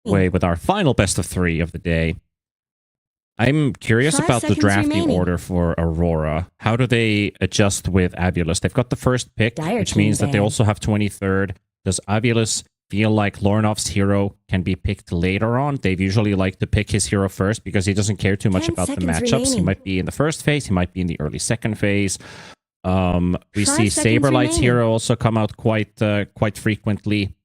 way with our final best of 3 of the day. I'm curious about the drafting order for Aurora. How do they adjust with AVULUS? They've got the first pick, which means that they also have 23rd. Does AVULUS feel like Lornov's hero can be picked later on? They've usually like to pick his hero first because he doesn't care too much about the matchups. He might be in the first phase, he might be in the early second phase. We see Saberlight's hero also come out quite frequently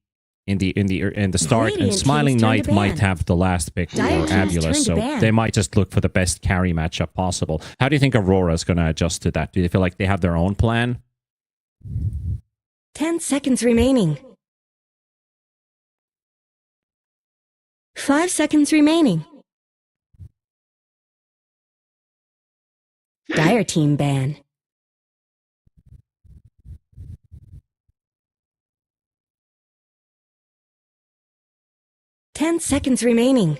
in the start, and Smiling Knight might have the last pick for AVULUS, so they might just look for the best carry matchup possible. How do you think Aurora is going to adjust to that? Do you feel like they have their own plan? 10 seconds remaining. 5 seconds remaining. Dire team ban. Ten seconds remaining.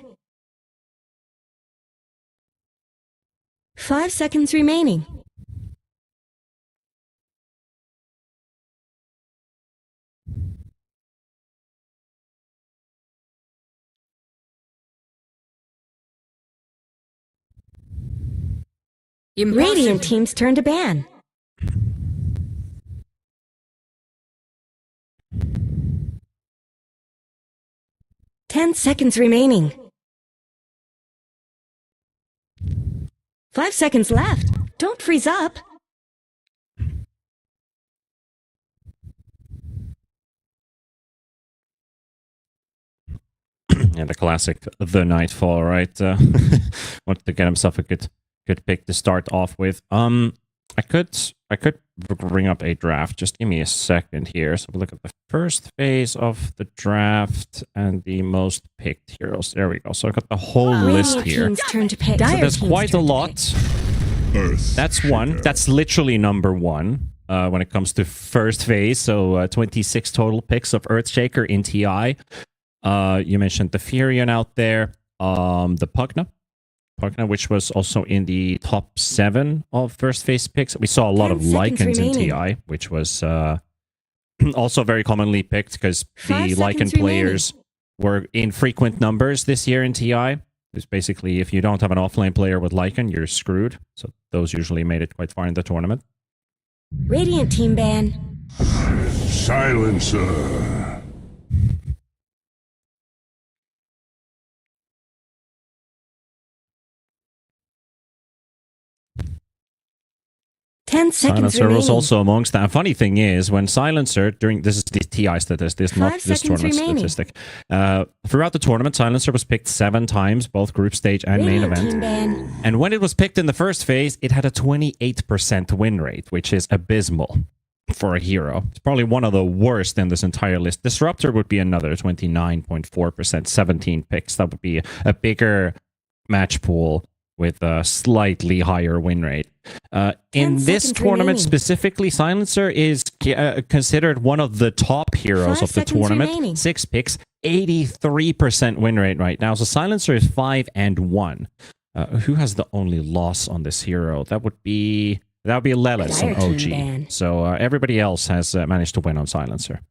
5 seconds remaining. Radiant team's turn to ban. Ten seconds remaining. 5 seconds left. Don't freeze up. Yeah, the classic, the Nightfall, right? Wanted to get himself a good pick to start off with. I could bring up a draft. Just give me a second here. So we'll look at the first phase of the draft and the most picked heroes. There we go. So I've got the whole list here. Turn to pick. So there's quite a lot. That's one. That's literally number 1 when it comes to first phase. So 26 total picks of Earthshaker in TI. You mentioned the Furion out there. The Pugna, which was also in the top 7 of first phase picks. We saw a lot of Lycans in TI, which was also very commonly picked because the Lycan players were in frequent numbers this year in TI. It's basically, if you don't have an offlane player with Lycan, you're screwed. So those usually made it quite far in the tournament. Radiant team ban. Silencer. 10 seconds Silencer remaining. was also amongst that. Funny thing is, when Silencer, during this is the TI statistic, not this tournament statistic. Throughout the tournament, Silencer was picked 7 times, both group stage and main event. And when it was picked in the first phase, it had a 28% win rate, which is abysmal for a hero. It's probably one of the worst in this entire list. Disruptor would be another 29.4%, 17 picks. That would be a bigger match pool with a slightly higher win rate. In this tournament specifically, Silencer is considered one of the top heroes of the tournament. 6 picks, 83% win rate right now. So Silencer is 5-1. Who has the only loss on this hero? That would be Lelis on OG. So everybody else has managed to win on Silencer.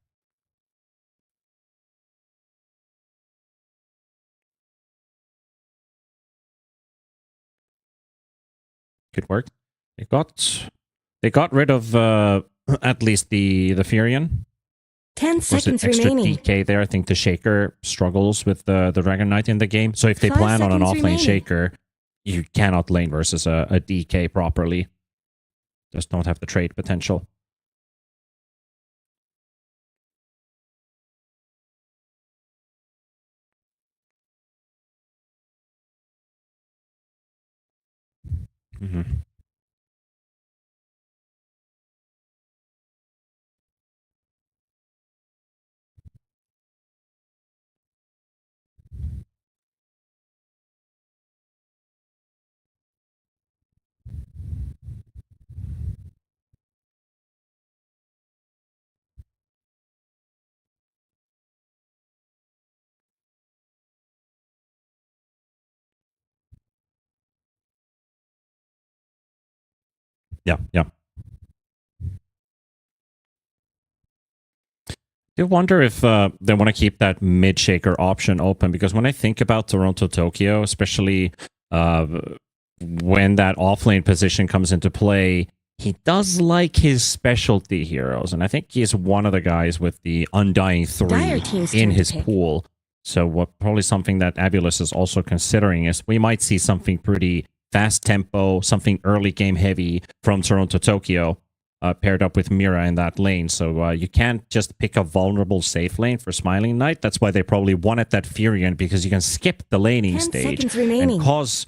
Good work. They got rid of at least the Furion. 10 seconds remaining. DK there. I think the Shaker struggles with the Dragon Knight in the game. So if they plan on an offlane Shaker, you cannot lane versus a DK properly. Just don't have the trade potential. Mm-hmm. Yeah. I wonder if they want to keep that mid shaker option open, because when I think about Toronto Tokyo, especially when that offlane position comes into play, he does like his specialty heroes, and I think he's one of the guys with the Undying 3 in his pool. So what probably something that AVULUS is also considering is we might see something pretty fast tempo, something early game heavy from Toronto Tokyo, paired up with Mira in that lane. So you can't just pick a vulnerable safe lane for Smiling Knight. That's why they probably wanted that Furion, because you can skip the laning stage and cause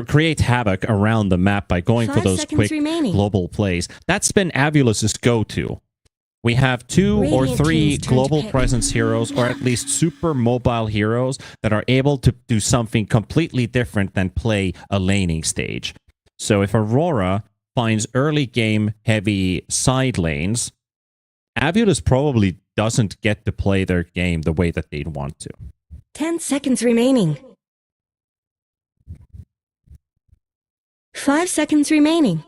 create havoc around the map by going for those quick global plays. That's been AVULUS' go-to. We have 2 or 3 global presence heroes, or at least super mobile heroes that are able to do something completely different than play a laning stage. So if Aurora finds early game heavy side lanes, AVULUS probably doesn't get to play their game the way that they'd want to. 10 seconds remaining. 5 seconds remaining.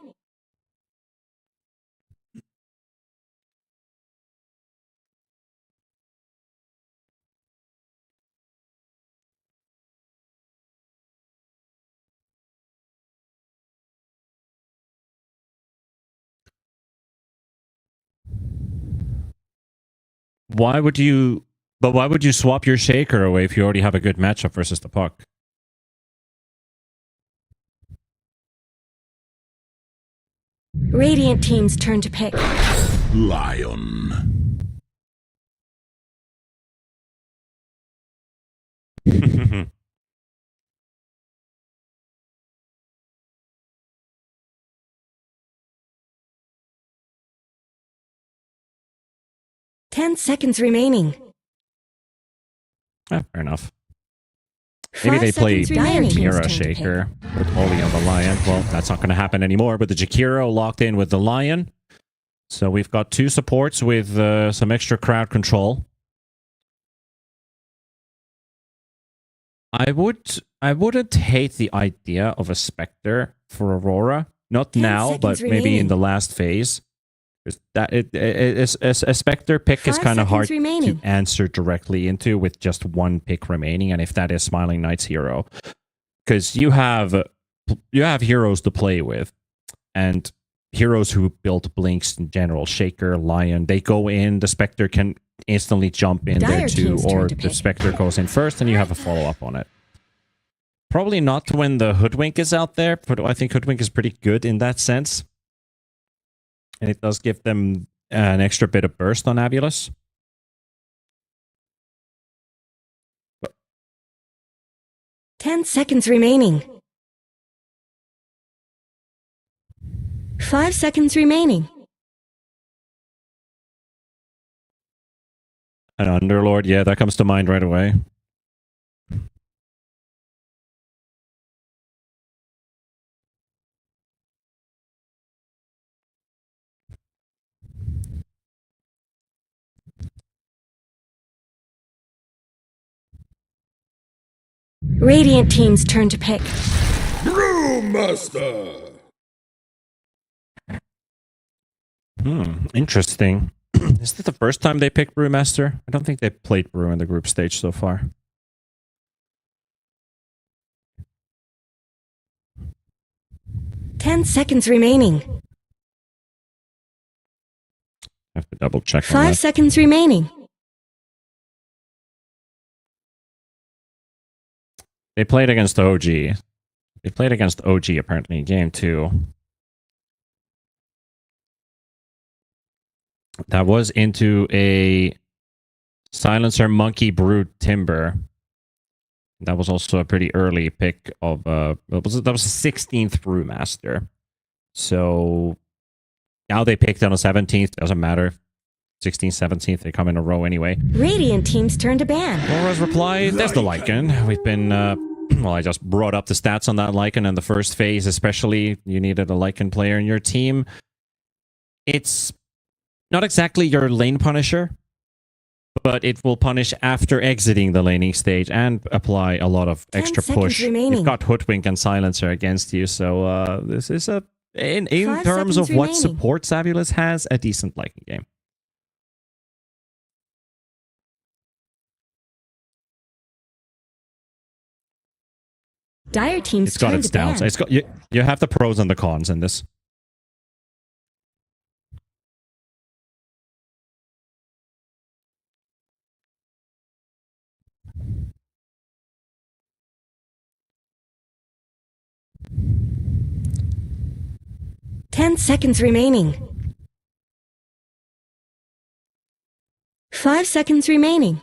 Why would you swap your shaker away if you already have a good matchup versus the puck? Radiant team's turn to pick. Lion. 10 seconds remaining. Fair enough. Maybe they play Mira Shaker with Oli on the Lion. Well, that's not going to happen anymore, but the Jakiro locked in with the Lion. So we've got 2 supports with some extra crowd control. I wouldn't hate the idea of a Spectre for Aurora. Not now, but maybe in the last phase. That a Spectre pick is kind of hard to answer directly into with just 1 pick remaining, and if that is Smiling Knight's hero, because you have heroes to play with, and heroes who built blinks in general, Shaker, Lion, they go in, the Spectre can instantly jump in there too, or the Spectre goes in first and you have a follow-up on it. Probably not when the Hoodwink is out there, but I think Hoodwink is pretty good in that sense. And it does give them an extra bit of burst on AVULUS. 10 seconds remaining. 5 seconds remaining. An Underlord, yeah, that comes to mind right away. Radiant team's turn to pick. Brewmaster. Interesting. Is this the first time they picked Brewmaster? I don't think they played Brew in the group stage so far. Ten seconds remaining. I have to double check. 5 seconds remaining. They played against OG. They played against OG apparently in game 2. That was into a Silencer Monkey Brood Timber. That was also a pretty early pick of that was a 16th Brewmaster. So now they picked on a 17th. Doesn't matter. 16th, 17th, they come in a row anyway. Radiant team's turn to ban. Laura's reply, there's the Lycan. We've been, well, I just brought up the stats on that Lycan in the first phase, especially. You needed a Lycan player in your team. It's not exactly your lane punisher, but it will punish after exiting the laning stage and apply a lot of extra push. You've got Hoodwink and Silencer against you, so this is a, in terms of what supports AVULUS has, a decent Lycan game. Dire team's It's got its downs. It's got you have the pros and the cons in this. Ten seconds remaining. 5 seconds remaining.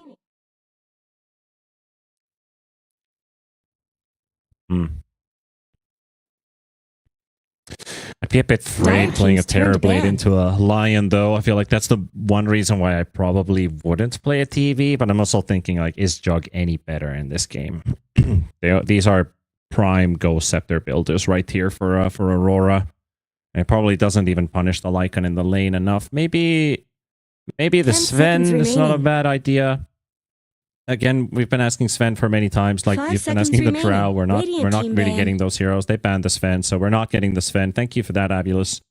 I'd be a bit afraid playing a Terrorblade into a Lion, though. I feel like that's the one reason why I probably wouldn't play a TV, but I'm also thinking, like, is Jug any better in this game? These are prime Ghost Scepter builders right here for Aurora. And it probably doesn't even punish the Lycan in the lane enough. Maybe the Sven is not a bad idea. Again, we've been asking Sven for many times. Like, you've been asking the Drow. We're not really getting those heroes. They banned the Sven, so we're not getting the Sven. Thank you for that, Avulus.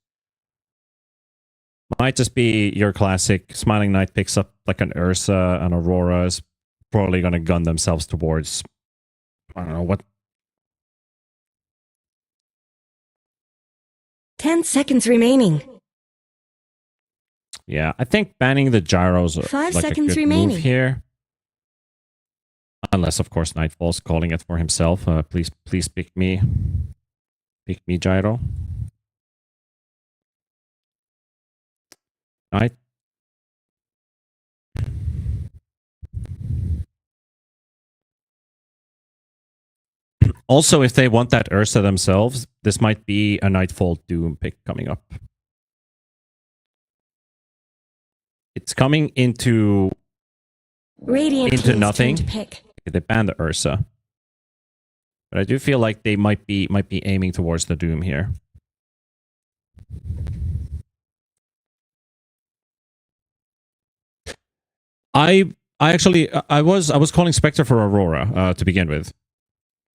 Might just be your classic Smiling Knight picks up like an Ursa, and Aurora is probably going to gun themselves towards, I don't know, what. 10 seconds remaining. Yeah, I think banning the gyros is like a good move here. Unless, of course, Nightfall's calling it for himself. Please pick me. Pick me, Gyro. Night. Also, if they want that Ursa themselves, this might be a Nightfall Doom pick coming up. It's coming into nothing. They banned the Ursa, but I do feel like they might be aiming towards the Doom here. I was calling Spectre for Aurora to begin with.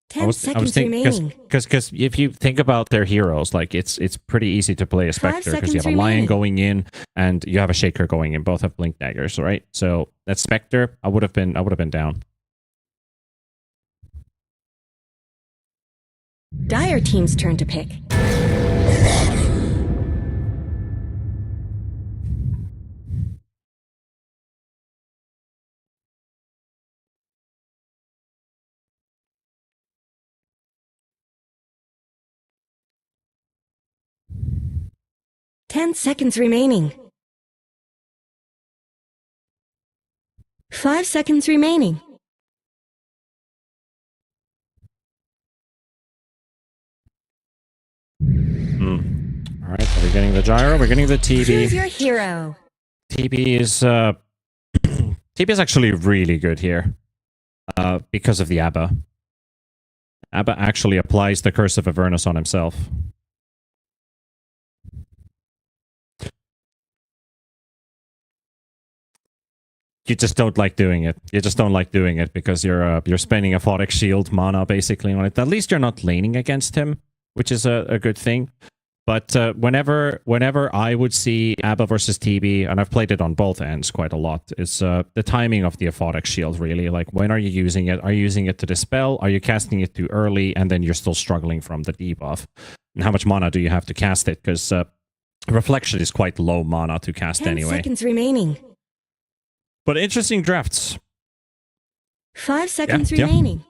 10 seconds remaining. Because if you think about their heroes, like it's pretty easy to play a Spectre because you have a Lion going in and you have a Shaker going in. Both have Blink Daggers, right? So that Spectre, I would have been down. Dire team's turn to pick. Ten seconds remaining. 5 seconds remaining. All right, are we getting the Gyro? We're getting the TB. Choose your hero. TB is TB is actually really good here because of the Abba. Abba actually applies the Curse of Avernus on himself. You just don't like doing it. You just don't like doing it because you're spending a Photic Shield mana basically on it. At least you're not laning against him, which is a good thing. But whenever I would see Abba versus TB, and I've played it on both ends quite a lot, is the timing of the Aphotic Shield, really. Like, when are you using it? Are you using it to dispel? Are you casting it too early, and then you're still struggling from the debuff? And how much mana do you have to cast it? Because Reflection is quite low mana to cast 10 anyway. 10 seconds remaining. But interesting drafts. 5 seconds remaining.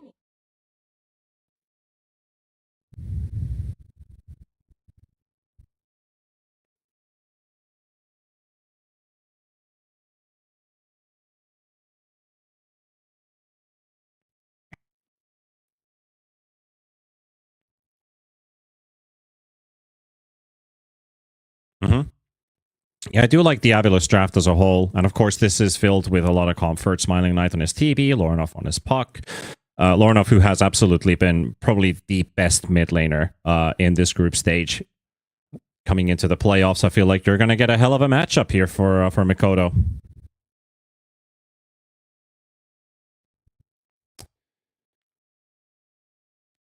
Mm-hmm. Yeah, I do like the AVULUS draft as a whole. And of course, this is filled with a lot of comfort. Smiling Knight on his TB, Lorinov on his puck. Lorinov, who has absolutely been probably the best mid laner in this group stage. Coming into the playoffs, I feel like you're going to get a hell of a matchup here for Mikoto.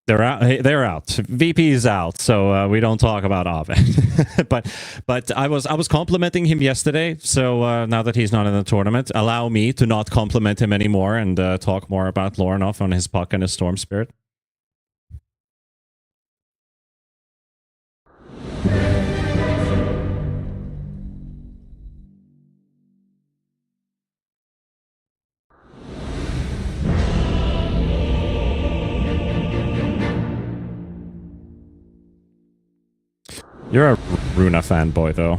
They're out. They're out. VP is out, so we don't talk about Ovid. but I was complimenting him yesterday. So now that he's not in the tournament, allow me to not compliment him anymore and talk more about Lorinov on his puck and his Storm Spirit. You're a Runa fanboy, though.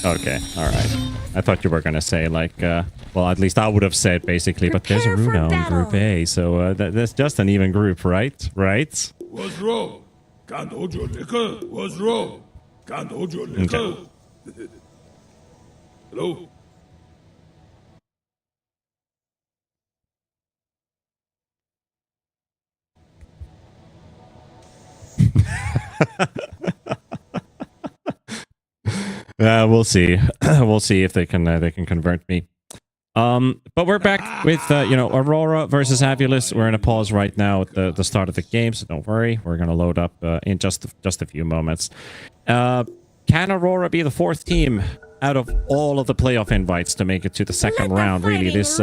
Okay, alright. I thought you were gonna say, like, well, at least I would have said, basically, but there's a Runa on Group A, so that's just an even group, right? Right? What's wrong? Can't hold your liquor? What's wrong? Can't hold your liquor? Okay. Hello? We'll see. We'll see if they can convert me. But we're back with you know, Aurora versus AVULUS. We're in a pause right now at the start of the game, so don't worry. We're gonna load up in just a few moments. Can Aurora be the fourth team out of all of the playoff invites to make it to the second round? Really, this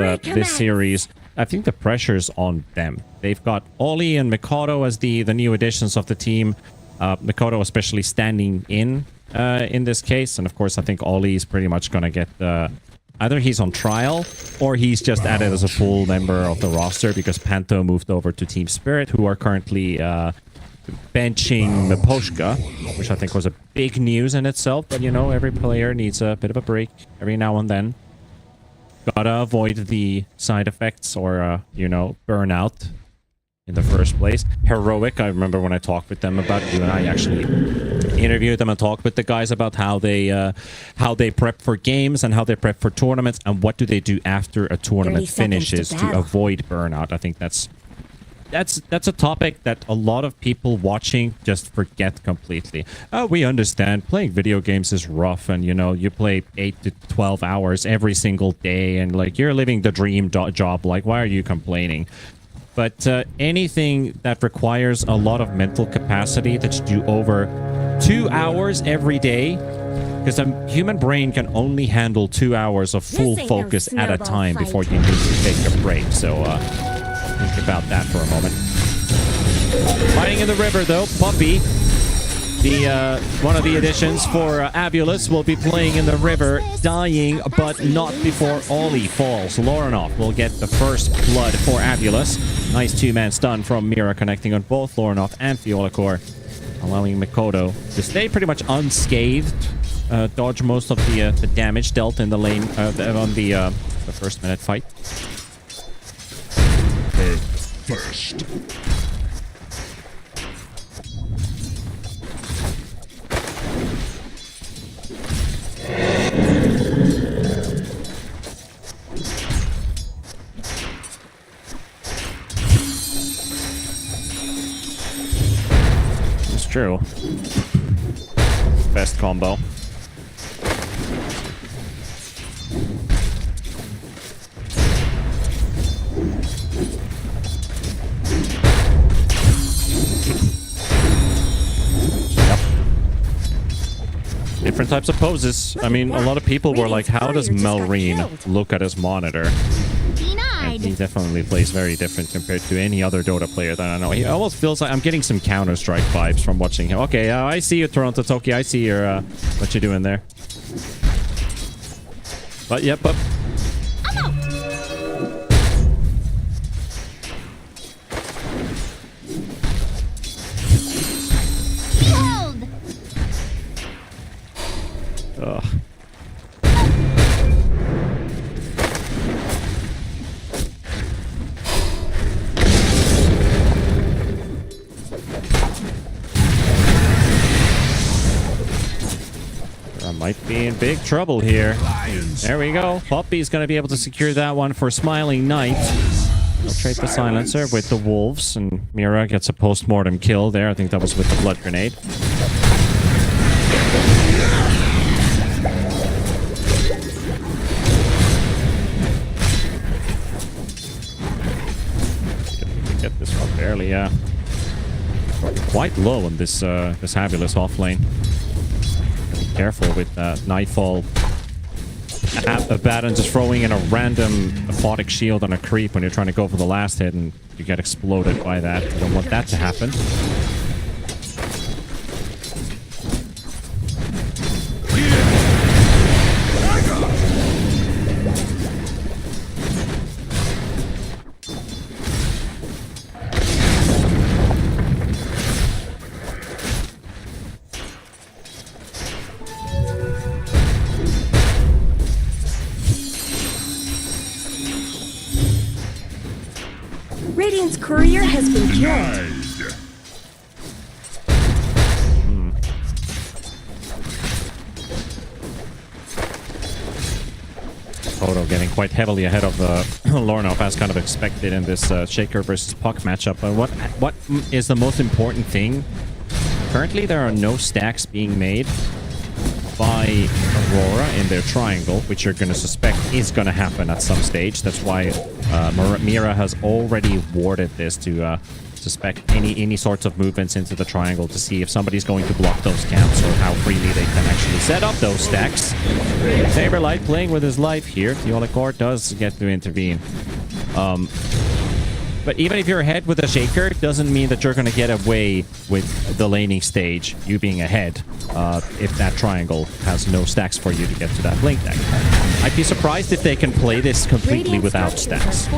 series, I think the pressure's on them. They've got Ollie and Mikado as the new additions of the team. Mikado especially standing in this case, and of course I think Ollie is pretty much gonna get either he's on trial or he's just added as a full member of the roster because Panto moved over to Team Spirit, who are currently benching Miposhka, which I think was a big news in itself. But you know, every player needs a bit of a break every now and then. Gotta avoid the side effects or you know, burnout in the first place. Heroic, I remember when I talked with them about it, you and I actually interviewed them and talked with the guys about how they prep for games and how they prep for tournaments and what do they do after a tournament finishes to avoid burnout. I think that's a topic that a lot of people watching just forget completely. We understand playing video games is rough, and you know, you play 8 to 12 hours every single day, and like you're living the dream job. Like, why are you complaining? But anything that requires a lot of mental capacity that you do over 2 hours every day, because the human brain can only handle 2 hours of full focus at a time before you need to take a break. So think about that for a moment. Fighting in the river, though, Puppy, the one of the additions for AVULUS, will be playing in the river, dying, but not before Ollie falls. Lorinov will get the first blood for AVULUS. Nice two-man stun from Mira, connecting on both Lorinov and Fiolacor, allowing Mikado to stay pretty much unscathed, dodge most of the damage dealt in the lane on the first minute fight. First. It's true. Best combo. Different types of poses. I mean, a lot of people were like, how does Melreen look at his monitor? And he definitely plays very different compared to any other Dota player that I know. He almost feels like I'm getting some Counter-Strike vibes from watching him. Okay, I see you, Toronto Toki. I see your what you're doing there. But yep, but ugh. I might be in big trouble here. There we go. Puppy's going to be able to secure that one for Smiling Knight. He'll trade the silencer with the wolves, and Mira gets a post-mortem kill there. I think that was with the blood grenade. Get this one barely, yeah. Quite low on this this AVULUS off lane. Be careful with Nightfall. Abaddon just throwing in a random aphotic shield on a creep when you're trying to go for the last hit and you get exploded by that. You don't want that to happen. Radiant's courier has been killed. Photo getting quite heavily ahead of Lornoff as kind of expected in this Shaker versus Puck matchup. But what is the most important thing? Currently, there are no stacks being made by Aurora in their triangle, which you're going to suspect is going to happen at some stage. That's why Mira has already warded this to suspect any sorts of movements into the triangle to see if somebody's going to block those camps or how freely they can actually set up those stacks. Saberlight playing with his life here. The Olikor does get to intervene. But even if you're ahead with a Shaker, it doesn't mean that you're going to get away with the laning stage, you being ahead, if that triangle has no stacks for you to get to that blink deck. I'd be surprised if they can play this completely without stacks.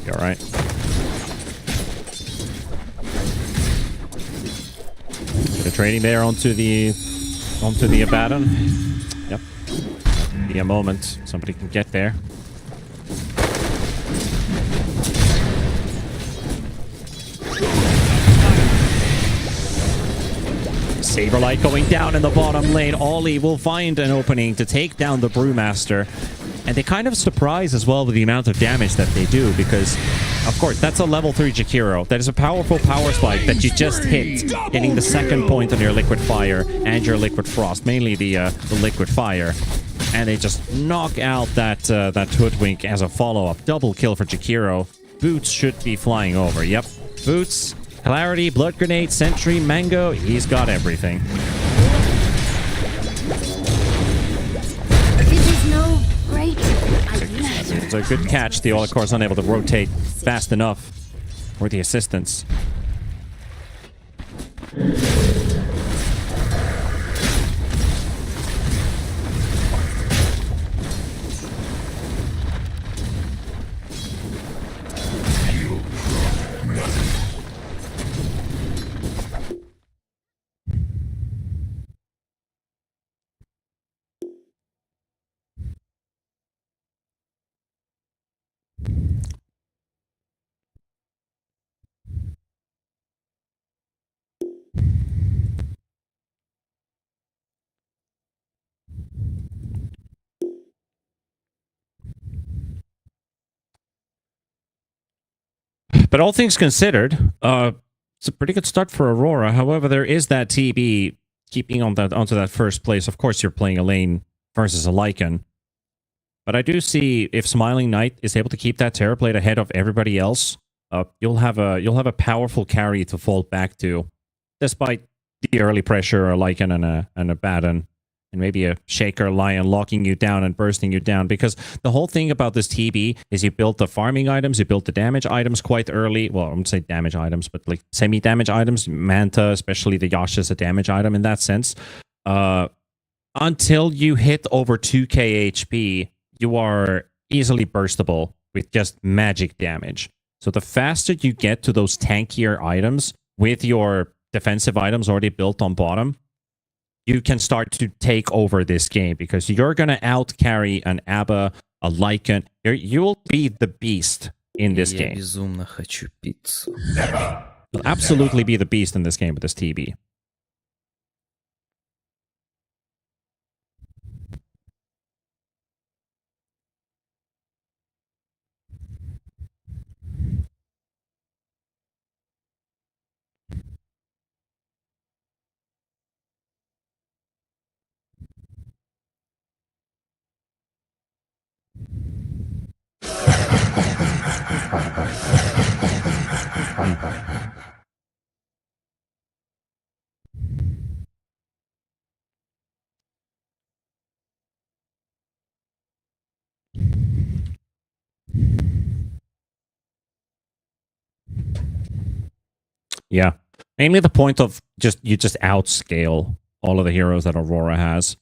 All right. They're trading there onto the Abaddon. Yep. Be a moment. Somebody can get there. Saberlight going down in the bottom lane. Ollie will find an opening to take down the Brewmaster. And they kind of surprise as well with the amount of damage that they do, because, of course, that's a level 3 Jakiro. That is a powerful power spike that you just hit, getting the second point on your Liquid Fire and your Liquid Frost, mainly the Liquid Fire. And they just knock out that Hoodwink as a follow-up. Double kill for Jakiro. Boots should be flying over. Yep. Boots, Clarity, Blood Grenade, Sentry, Mango. He's got everything. It's a good catch. The Olikor is unable to rotate fast enough for the assistance. But all things considered, it's a pretty good start for Aurora. However, there is that TB keeping on onto that first place. Of course, you're playing a lane versus a Lycan. But I do see if Smiling Knight is able to keep that Terror Blade ahead of everybody else, you'll have a powerful carry to fall back to, despite the early pressure, a Lycan and a Baton. And maybe a Shaker Lion locking you down and bursting you down. Because the whole thing about this TB is you build the farming items, you build the damage items quite early. Well, I wouldn't say damage items, but like semi-damage items. Manta, especially the Yash, is a damage item in that sense. Until you hit over 2k HP, you are easily burstable with just magic damage. So the faster you get to those tankier items with your defensive items already built on bottom, you can start to take over this game, because you're going to out-carry an Abba, a Lycan. You'll be the beast in this game. Безумно хочу пиццу. You'll absolutely be the beast in this game with this TB. Yeah. Mainly the point of you just outscale all of the heroes that Aurora has.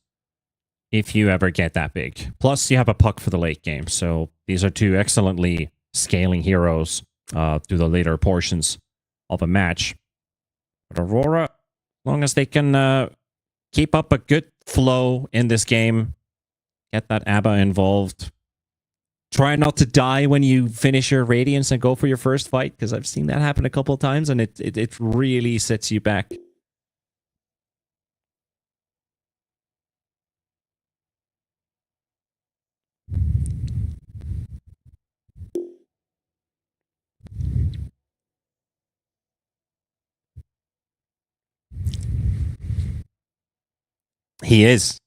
if you ever get that big. Plus, you have a puck for the late game. So these are two excellently scaling heroes through the later portions of a match. But Aurora, as long as they can keep up a good flow in this game, get that ABBA involved. Try not to die when you finish your Radiance and go for your first fight, because I've seen that happen a couple of times, and it really sets you back. He is.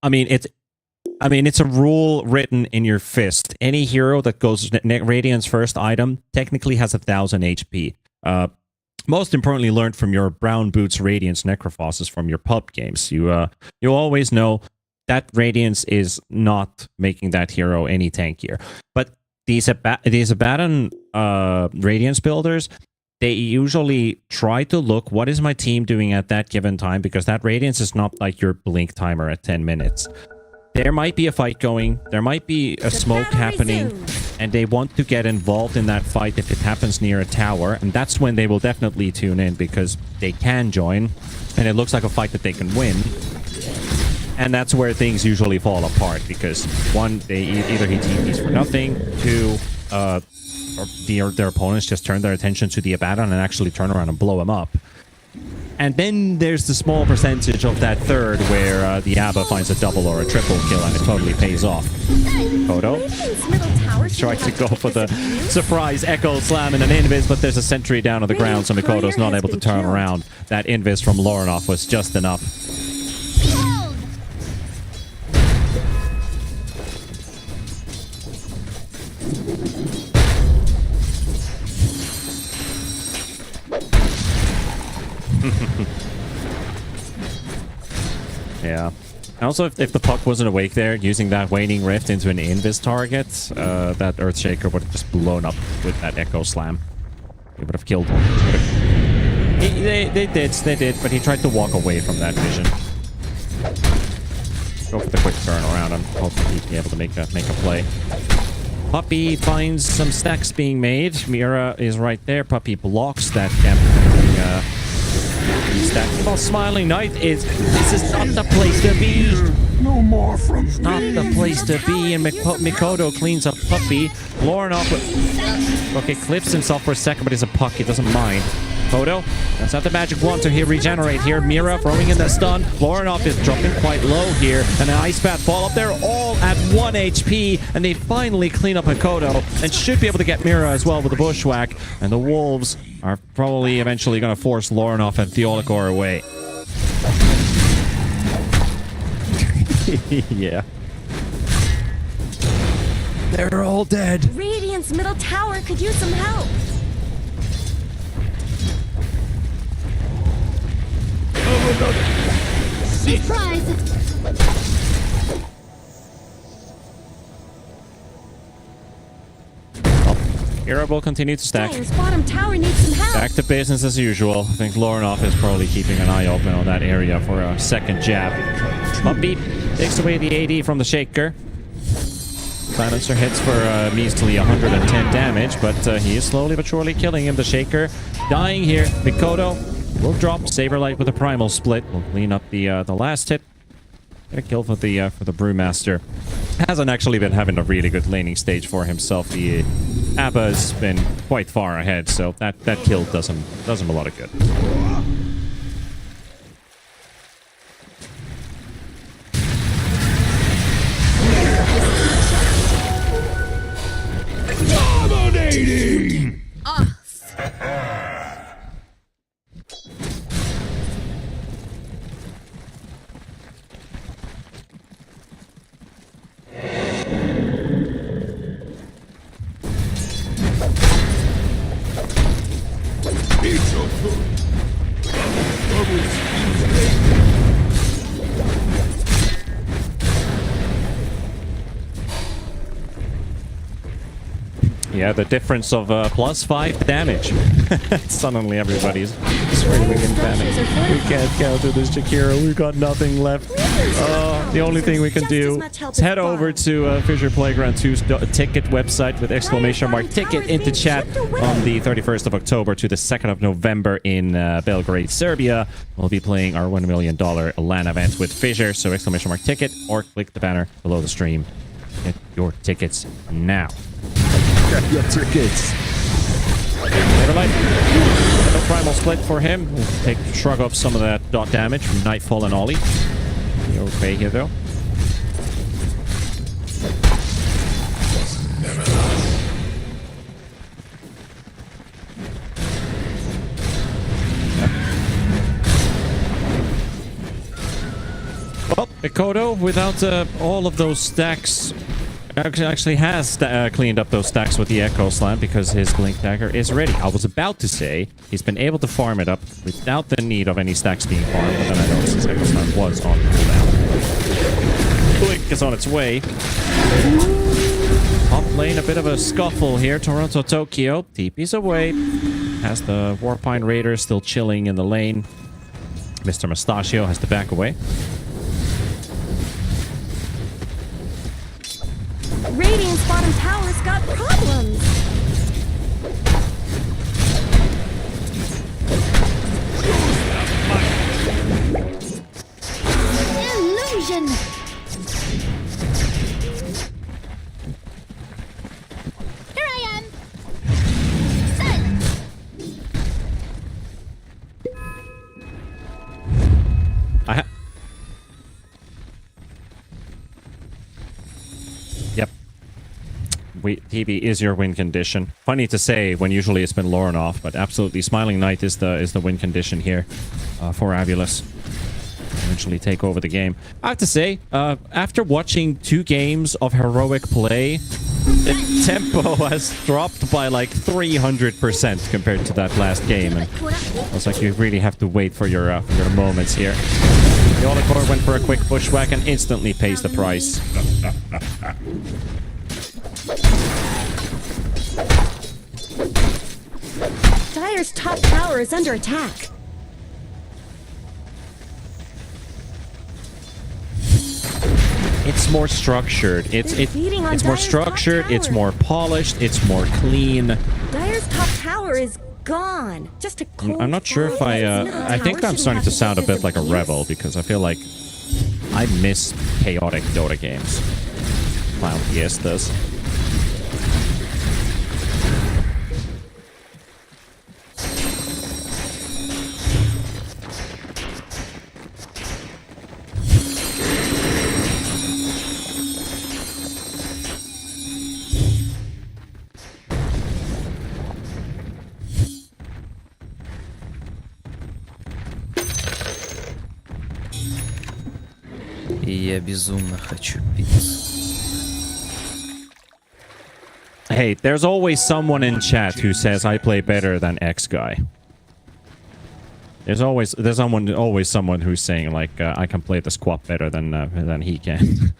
I mean, it's a rule written in your fist. Any hero that goes Radiant's first item technically has 1,000 HP. Most importantly, learned from your Brown Boots Radiance Necrophosses from your pub games. You always know that Radiance is not making that hero any tankier. But these Abaddon Radiance builders, they usually try to look, what is my team doing at that given time? Because that Radiance is not like your blink timer at 10 minutes. There might be a fight going, there might be a smoke happening, and they want to get involved in that fight if it happens near a tower, and that's when they will definitely tune in, because they can join, and it looks like a fight that they can win. And that's where things usually fall apart, because one, they either he TPs for nothing, two, their opponents just turn their attention to the Abaddon and actually turn around and blow him up. And then there's the small percentage of that third where the ABBA finds a double or a triple kill and it totally pays off. Kodo tries to go for the surprise Echo Slam and an Invis, but there's a sentry down on the ground, so Mikoto's not able to turn around. That Invis from Lorinov was just enough. Yeah. Also, if the puck wasn't awake there, using that Waning Rift into an Invis target, that Earthshaker would have just blown up with that Echo Slam. He would have killed him. They did, but he tried to walk away from that vision. Go for the quick turn around and hope he'd be able to make a play. Puppy finds some stacks being made. Mira is right there. Puppy blocks that camp. Well, Smiling Knight this is not the place to be. No more from Not the place to be. And Mikoto cleans up Puppy. Lorinov, okay, clips himself for a second, but he's a puck. He doesn't mind. Kodo, that's not the magic wand to regenerate here. Mira throwing in the stun. Lorinov is dropping quite low here. And an Ice Path fall up there, all at 1 HP. And they finally clean up Mikoto and should be able to get Mira as well with the Bushwhack. And the Wolves are probably eventually going to force Lorinov and Theolikor away. Yeah. They're all dead. Radiant's middle tower could use some help. Surprise! Hero will continue to stack. Dire's bottom tower needs some help. Back to business as usual. I think Lorinov is probably keeping an eye open on that area for a second jab. Puppy takes away the AD from the Shaker. Silencer hits for measly 110 damage, but he is slowly but surely killing him. The Shaker dying here. Mikoto will drop Saberlight with a Primal Split. Will clean up the last hit. Get a kill for the Brewmaster. Hasn't actually been having a really good laning stage for himself. The ABBA's been quite far ahead, so that kill does him a lot of good. dominating. Yeah, the difference of +5 damage. Suddenly everybody's screaming in panic. We can't counter this Shakira. We've got nothing left. The only thing we can do is head over to Fissure Playground 2's ticket website with !ticket into chat on the 31st of October to the 2nd of November in Belgrade, Serbia. We'll be playing our $1 million LAN event with Fissure, so !ticket or click the banner below the stream. Get your tickets now. Get your tickets. Never mind. No primal split for him. We'll shrug off some of that dot damage from Nightfall and Ollie. Okay here though. Well, Mikoto, without all of those stacks, actually has cleaned up those stacks with the Echo Slam because his Blink Dagger is ready. I was about to say he's been able to farm it up without the need of any stacks being farmed, but then I noticed his Echo Slam was on cooldown. Blink is on its way. Top lane, a bit of a scuffle here. Toronto Tokyo, TP's away. Has the Warpine Raider still chilling in the lane. Mr. Mustachio has to back away. Radiant's bottom tower's got problems. Illusion. Here I am. Silence. Yep. TB is your win condition. Funny to say when usually it's been Lauren off, but absolutely Smiling Knight is the win condition here for AVULUS. Eventually take over the game. I have to say, after watching 2 games of heroic play, the tempo has dropped by like 300% compared to that last game. And it's like you really have to wait for your moments here. The Olicore went for a quick bushwhack and instantly pays the price. Dire's top tower is under attack. It's more structured. It's more structured. It's more polished. It's more clean. Dire's top tower is gone. Just a cold I'm not sure if I think I'm starting to sound a bit like a rebel because I feel like I miss chaotic Dota games. Clown Fiestas. Я безумно хочу пиццу. Hey, there's always someone in chat who says I play better than X guy. There's always someone who's saying like I can play the squat better than he can.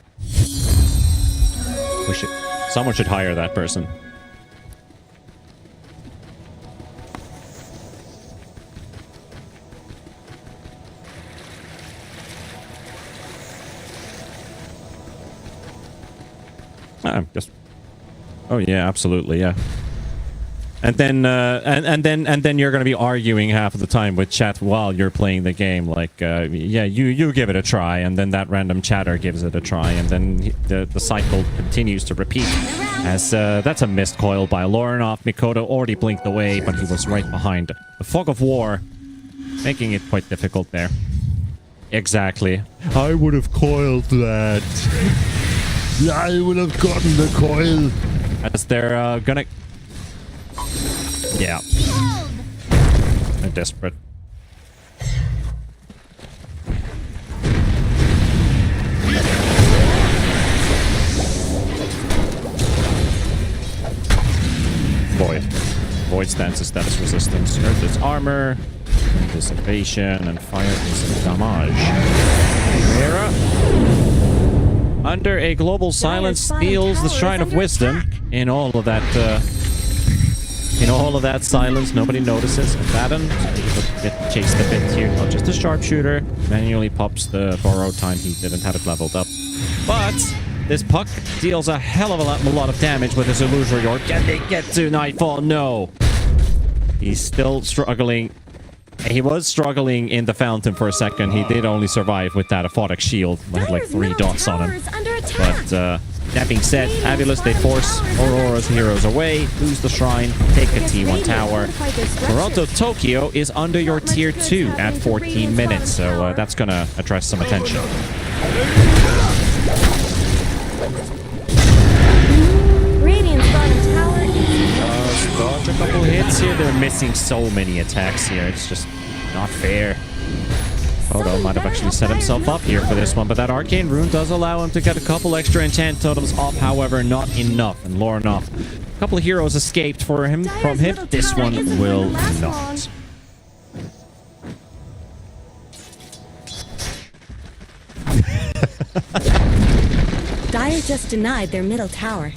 Someone should hire that person. Oh yeah, absolutely, yeah. And then and then you're going to be arguing half of the time with chat while you're playing the game, like yeah, you give it a try, and then that random chatter gives it a try, and then the cycle continues to repeat. As that's a missed coil by Lauren off. Mikoto already blinked away, but he was right behind the fog of war, making it quite difficult there. Exactly. I would have coiled that. I would have gotten the coil. As they're gonna... Yeah. They're desperate. Void stands as status resistance. Earth is armor. Anticipation and fire is damage. Mira. Under a global silence steals the Shrine of Wisdom in all of that In all of that silence, nobody notices. Batten get chased a bit here. Not just a sharpshooter. Manually pops the borrowed time. He didn't have it leveled up. But this puck deals a hell of a lot of damage with his illusory orb. Can they get to Nightfall? No. He's still struggling. He was struggling in the fountain for a second. He did only survive with that aphotic shield. He had like 3 dots on him. But that being said, AVULUS, they force Aurora's heroes away, lose the shrine, take a T1 tower. Toronto Tokyo is under your tier 2 at 14 minutes, so that's gonna attract some attention. Radiant's bottom tower. Dodge a couple hits here. They're missing so many attacks here. It's just not fair. Odo might have actually set himself up here for this one, but that Arcane Rune does allow him to get a couple extra enchant totems off, however, not enough. And Lornoff, a couple of heroes escaped from him. This one will not. Dire just denied their middle tower.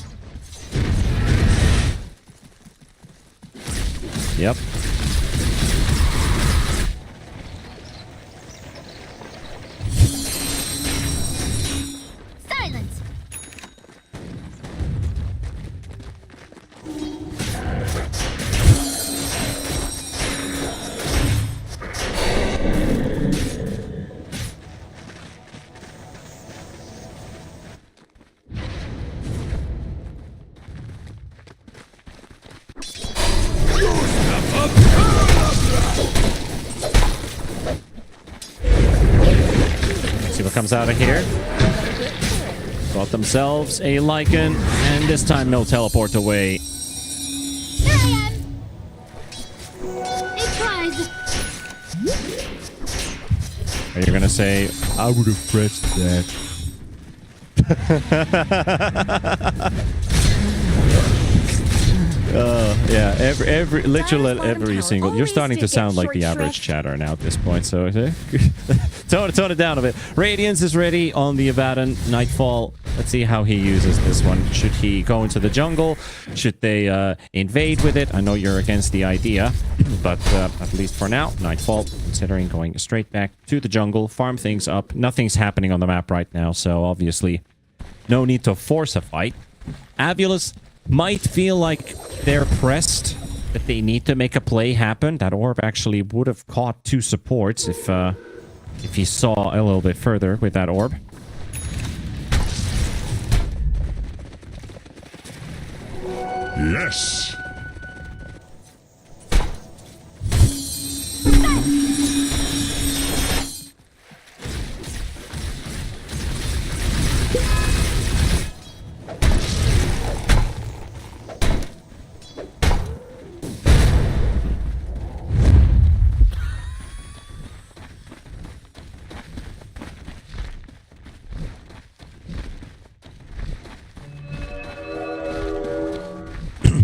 Yep. Silence. See what comes out of here. Got themselves a Lycan, and this time no teleport away. Here I am. It tries. Are you gonna say, I would have pressed that? Yeah, literally every single. You're starting to sound like the average chatter now at this point. So tone it down a bit. Radiance is ready on the Abaddon Nightfall. Let's see how he uses this one. Should he go into the jungle? Should they invade with it? I know you're against the idea, but at least for now, Nightfall considering going straight back to the jungle, farm things up. Nothing's happening on the map right now, so obviously no need to force a fight. AVULUS might feel like they're pressed, that they need to make a play happen. That orb actually would have caught 2 supports if he saw a little bit further with that orb. Yes.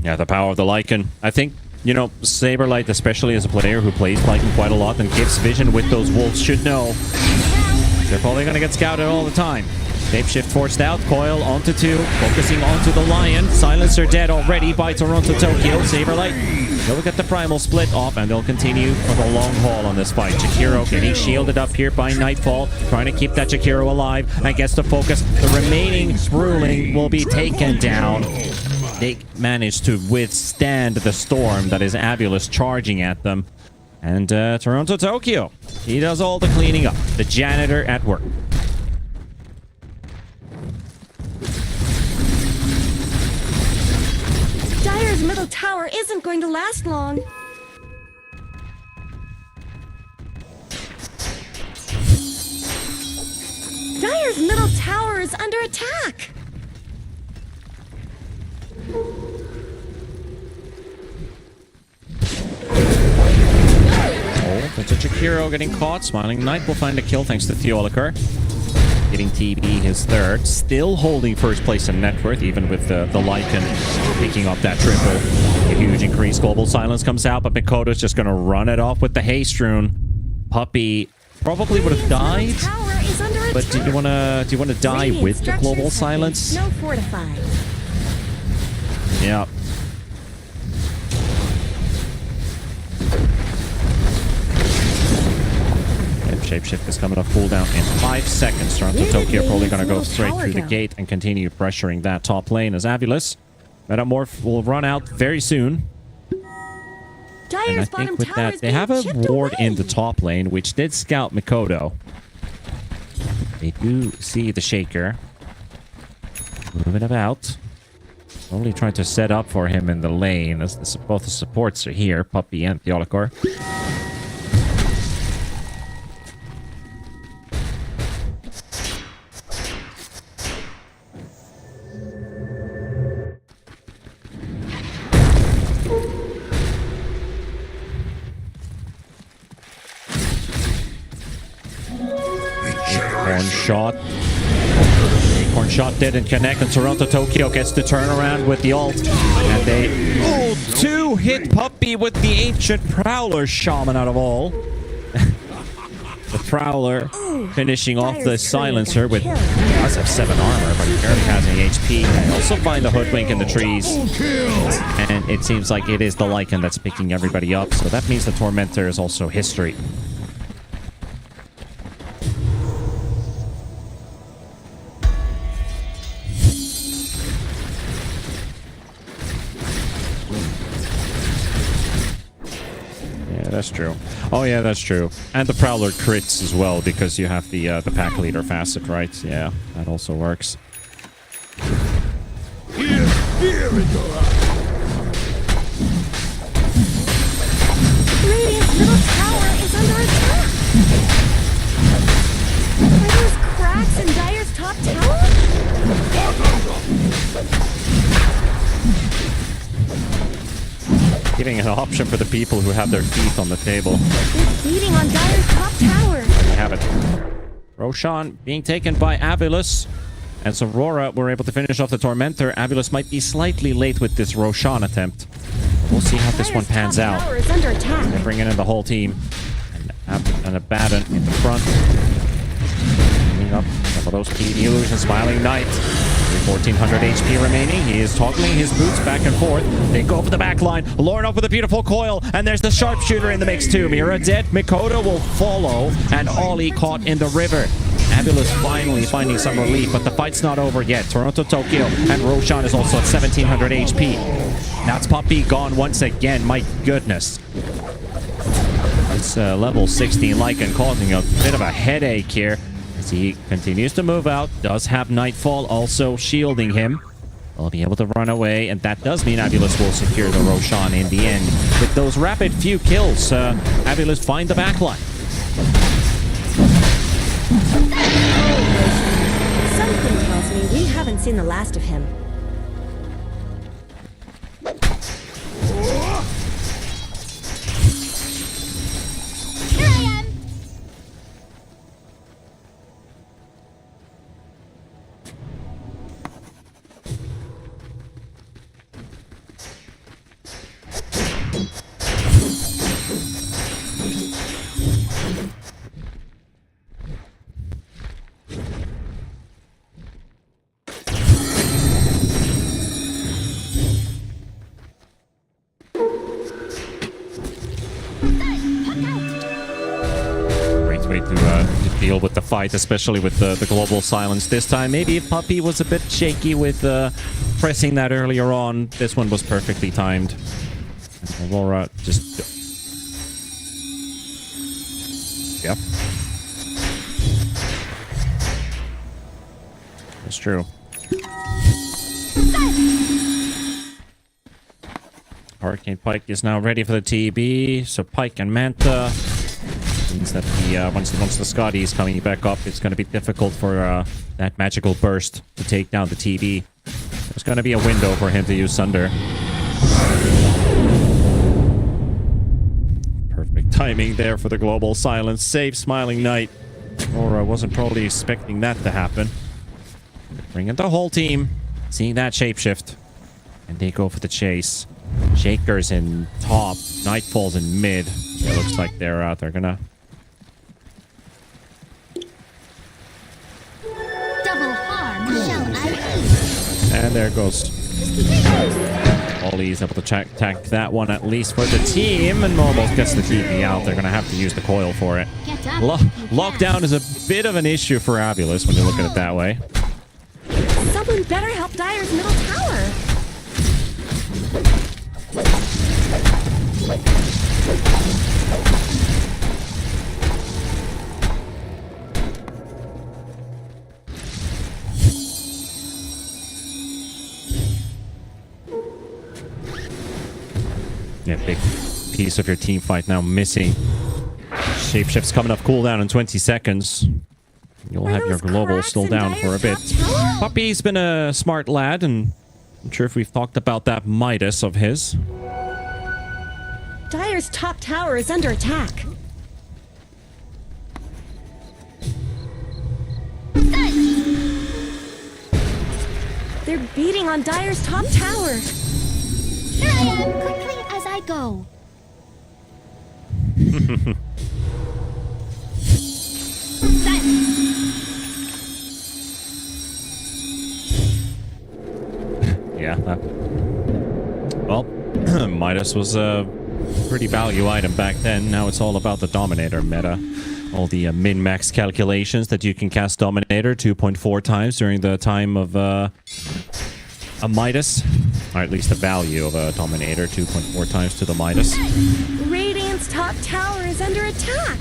Yeah, the power of the Lycan. I think, you know, Saberlight, especially as a player who plays Lycan quite a lot and gives vision with those wolves, should know they're probably going to get scouted all the time. Shapeshift forced out, Coil onto 2, focusing onto the Lion. Silencer dead already by Toronto Tokyo. Saberlight, they'll get the Primal split off, and they'll continue for the long haul on this fight. Jakiro getting shielded up here by Nightfall, trying to keep that Jakiro alive, and gets the focus. The remaining ruling will be taken down. They managed to withstand the storm that is AVULUS charging at them. And Toronto Tokyo, he does all the cleaning up. The janitor at work. Dire's middle tower isn't going to last long. Dire's middle tower is under attack. Oh, that's a Jakiro getting caught. Smiling Knight will find a kill thanks to Theoliker. Getting TB his 3rd. Still holding first place in net worth, even with the Lycan picking up that triple. A huge increase. Global Silence comes out, but Mikoto's just going to run it off with the Haste Rune. Puppy probably would have died. But do you want to die with the Global Silence? No fortified. Yeah. Shapeshift is coming off cooldown in 5 seconds. Toronto Tokyo probably going to go straight through the gate and continue pressuring that top lane as AVULUS. Metamorph will run out very soon. And I think with that, they have a ward in the top lane, which did scout Mikoto. They do see the Shaker. Moving about. Only trying to set up for him in the lane, as both the supports are here, Puppy and Theolokor. Acorn shot didn't connect, and Toronto Tokyo gets the turnaround with the ult. And they two-hit Puppy with the ancient Prowler shaman out of all. The Prowler finishing off the silencer with does have 7 armor, but he barely has any HP. They also find the hoodwink in the trees. And it seems like it is the Lycan that's picking everybody up, so that means the Tormentor is also history. That's true. Oh yeah, that's true. And the Prowler crits as well because you have the pack leader facet, right? Yeah, that also works. Here we go. Radiant's middle tower is under attack. Are those cracks in Dire's top tower? Giving an option for the people who have their feet on the table. They're feeding on Dire's top tower. There you have it. Roshan being taken by AVULUS. As Aurora were able to finish off the Tormentor, AVULUS might be slightly late with this Roshan attempt. We'll see how this one pans out. They're bringing in the whole team. And Abaddon in the front. Cleaning up some of those PD illusions. Smiling Knight. 1400 HP remaining. He is toggling his boots back and forth. They go for the back line. Lauren up with a beautiful coil. And there's the sharpshooter in the mix too. Mira dead. Mikoto will follow. And Ollie caught in the river. AVULUS finally finding some relief, but the fight's not over yet. Toronto Tokyo and Roshan is also at 1700 HP. That's Puppy gone once again. My goodness. It's level 16 Lycan causing a bit of a headache here. He continues to move out, does have Nightfall also shielding him. Will be able to run away, and that does mean AVULUS will secure the Roshan in the end. With those rapid few kills, AVULUS find the backline. Something tells me we haven't seen the last of him. Here I am. Way to deal with the fight, especially with the global silence this time. Maybe if Puppy was a bit shaky with pressing that earlier on, this one was perfectly timed. And Aurora just... Yep. That's true. Hurricane Pike is now ready for the TB, so Pike and Manta... means that once the Scotty is coming back up, it's going to be difficult for that magical burst to take down the TB. There's going to be a window for him to use Sunder. Perfect timing there for the global silence. Save Smiling Knight. Aurora wasn't probably expecting that to happen. Bring in the whole team. Seeing that shapeshift. And they go for the chase. Shaker's in top. Nightfall's in mid. It looks like they're gonna... Double harm shall I eat. And there it goes. Ollie's able to tank that one at least for the team, and almost gets the TP out. They're going to have to use the coil for it. Lockdown is a bit of an issue for AVULUS when you look at it that way. Someone better help Dire's middle tower. Yeah, big piece of your team fight now missing. Shapeshift's coming off cooldown in 20 seconds. You'll have your global still down for a bit. Puppy's been a smart lad, and I'm sure if we've talked about that Midas of his. Dire's top tower is under attack. They're beating on Dire's top tower. Here I am, quickly as I go. Yeah. Well, Midas was a pretty value item back then. Now it's all about the Dominator meta. All the min-max calculations that you can cast Dominator 2.4 times during the time of a Midas. Or at least the value of a Dominator 2.4 times to the Midas. Radiant's top tower is under attack.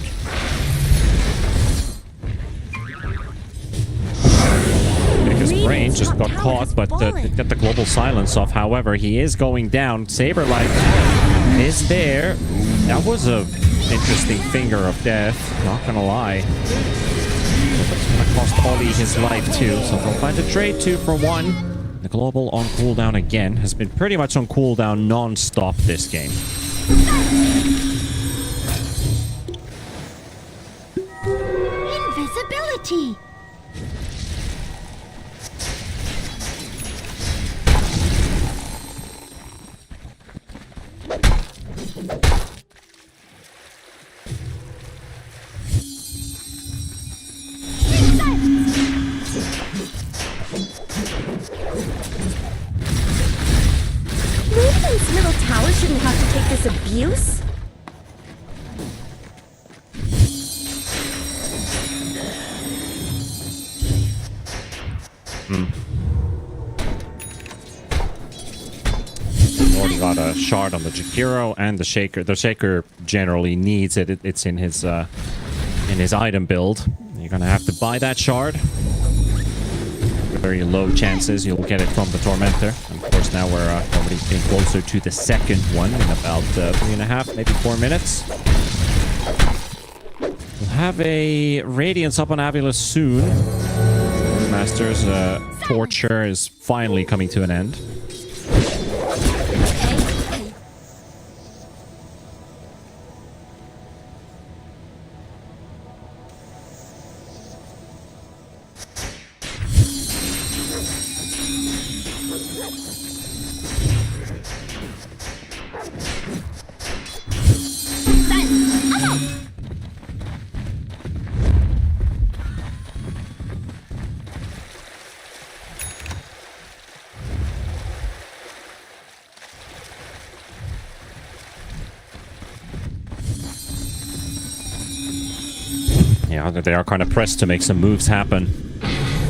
His brain just got caught, but get the global silence off. However, he is going down. Saberlight is there. That was a interesting finger of death. Not gonna lie. It's gonna cost Ollie his life too. So they'll find a trade 2 for 1. The global on cooldown again. Has been pretty much on cooldown non-stop this game. Invisibility. Radiant's middle tower shouldn't have to take this abuse. Already got a shard on the Jakiro and the Shaker. The Shaker generally needs it. It's in his item build. You're gonna have to buy that shard. Very low chances you'll get it from the Tormentor. And of course, now we're already getting closer to the second one in about 3.5, maybe 4 minutes. We'll have a Radiance up on AVULUS soon. Master's torture is finally coming to an end. Yeah, they are kind of pressed to make some moves happen.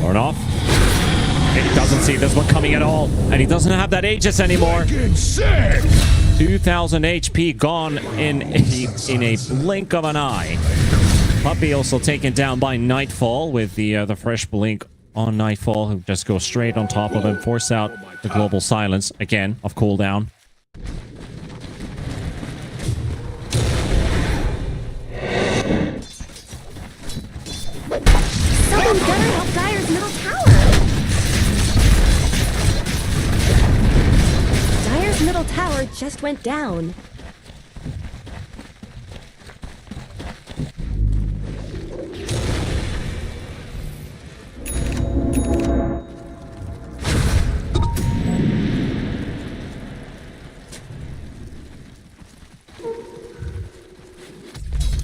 Or not. He doesn't see this one coming at all. And he doesn't have that Aegis anymore. 2,000 HP gone in a blink of an eye. Puppy also taken down by Nightfall with the fresh blink on Nightfall, who just goes straight on top of him, force out the global silence again of cooldown. Someone better help Dire's middle tower. Dire's middle tower just went down.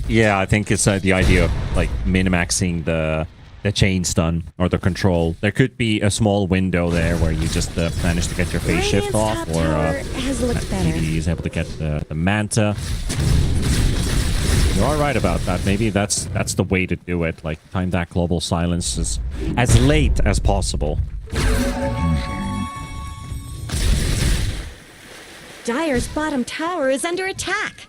Yeah, I think it's the idea of like min-maxing the the chain stun or the control. There could be a small window there where you just manage to get your phase shift off, or he is able to get the manta. You are right about that. Maybe that's the way to do it. Like, time that global silence as late as possible. Dire's bottom tower is under attack.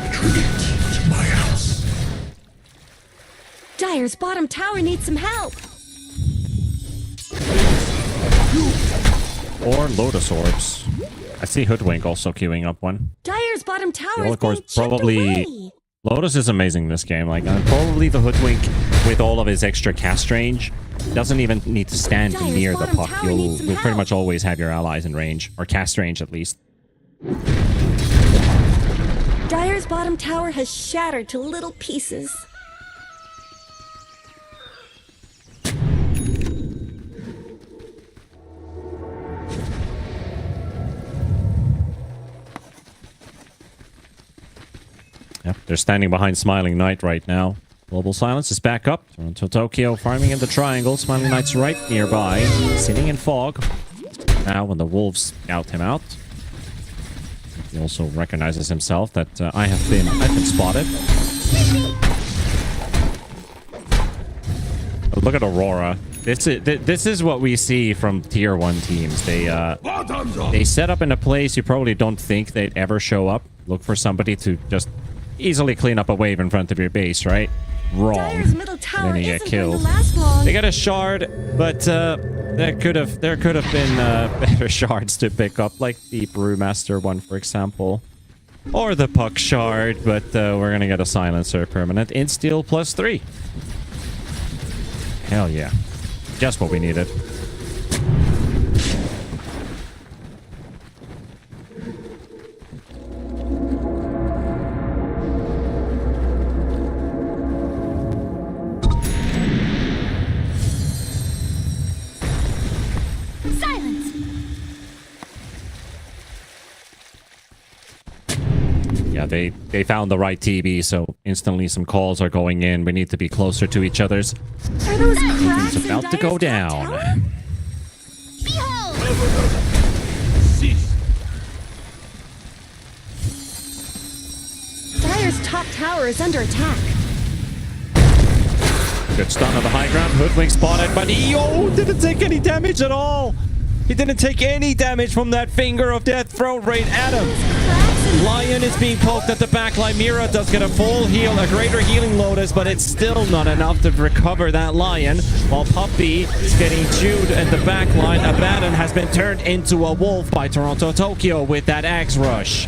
Retreat to my house. Dire's bottom tower needs some help. Or Lotus Orbs. I see Hoodwink also queuing up one. Dire's bottom tower Well, is of course, being chipped probably away. Lotus is amazing in this game. Like, probably the Hoodwink with all of his extra cast range doesn't even need to stand Dire's near the bottom puck. tower needs some You'll pretty help. much always have your allies in range, or cast range at least. Dire's bottom tower has shattered to little pieces. Yep, they're standing behind Smiling Knight right now. Global Silence is back up. Toronto Tokyo farming in the triangle. Smiling Knight's right nearby, sitting in fog. Now when the wolves scout him out, he also recognizes himself that I've been spotted. Oh, look at Aurora. This is what we see from tier 1 teams. Bottoms up. They set up in a place you probably don't think they'd ever show up. Look for somebody to just easily clean up a wave in front of your base, right? Wrong. Dire's middle tower And then you get isn't going killed. to last long. They got a shard, but there could have been better shards to pick up, like the Brewmaster one, for example. Or the Puck shard, but we're gonna get a Silencer permanent in steel +3. Hell yeah. Just what we needed. Silence! Yeah, they found the right TB, so instantly some calls are going in. We need to be closer to each other's. Are those cracks It's in about to go Dire's top down. tower? Behold! Cease. Dire's top tower is under attack. Good stun on the high ground. Hoodwink spotted, but he didn't take any damage at all. He didn't take any damage from that finger of death thrown right at him. Cracks in Lion is being poked at the backline. Mira does get a full heal, a greater healing Lotus, but it's still not enough to recover that Lion. While Puppy is getting chewed at the backline, Abaddon has been turned into a wolf by Toronto Tokyo with that Axe Rush.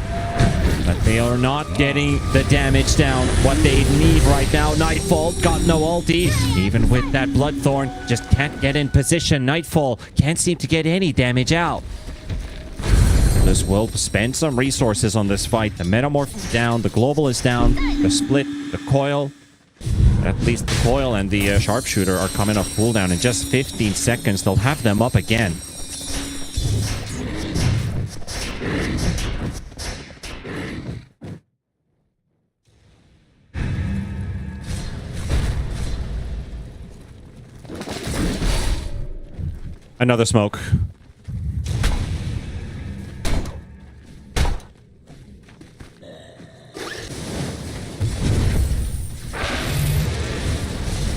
But they are not getting the damage down. What they need right now. Nightfall got no ulti. Even with that Bloodthorn, just can't get in position. Nightfall can't seem to get any damage out. This will spend some resources on this fight. The Metamorph is down. The Global is down. The Split, the Coil. At least the Coil and the Sharpshooter are coming off cooldown. In just 15 seconds, they'll have them up again. Another smoke.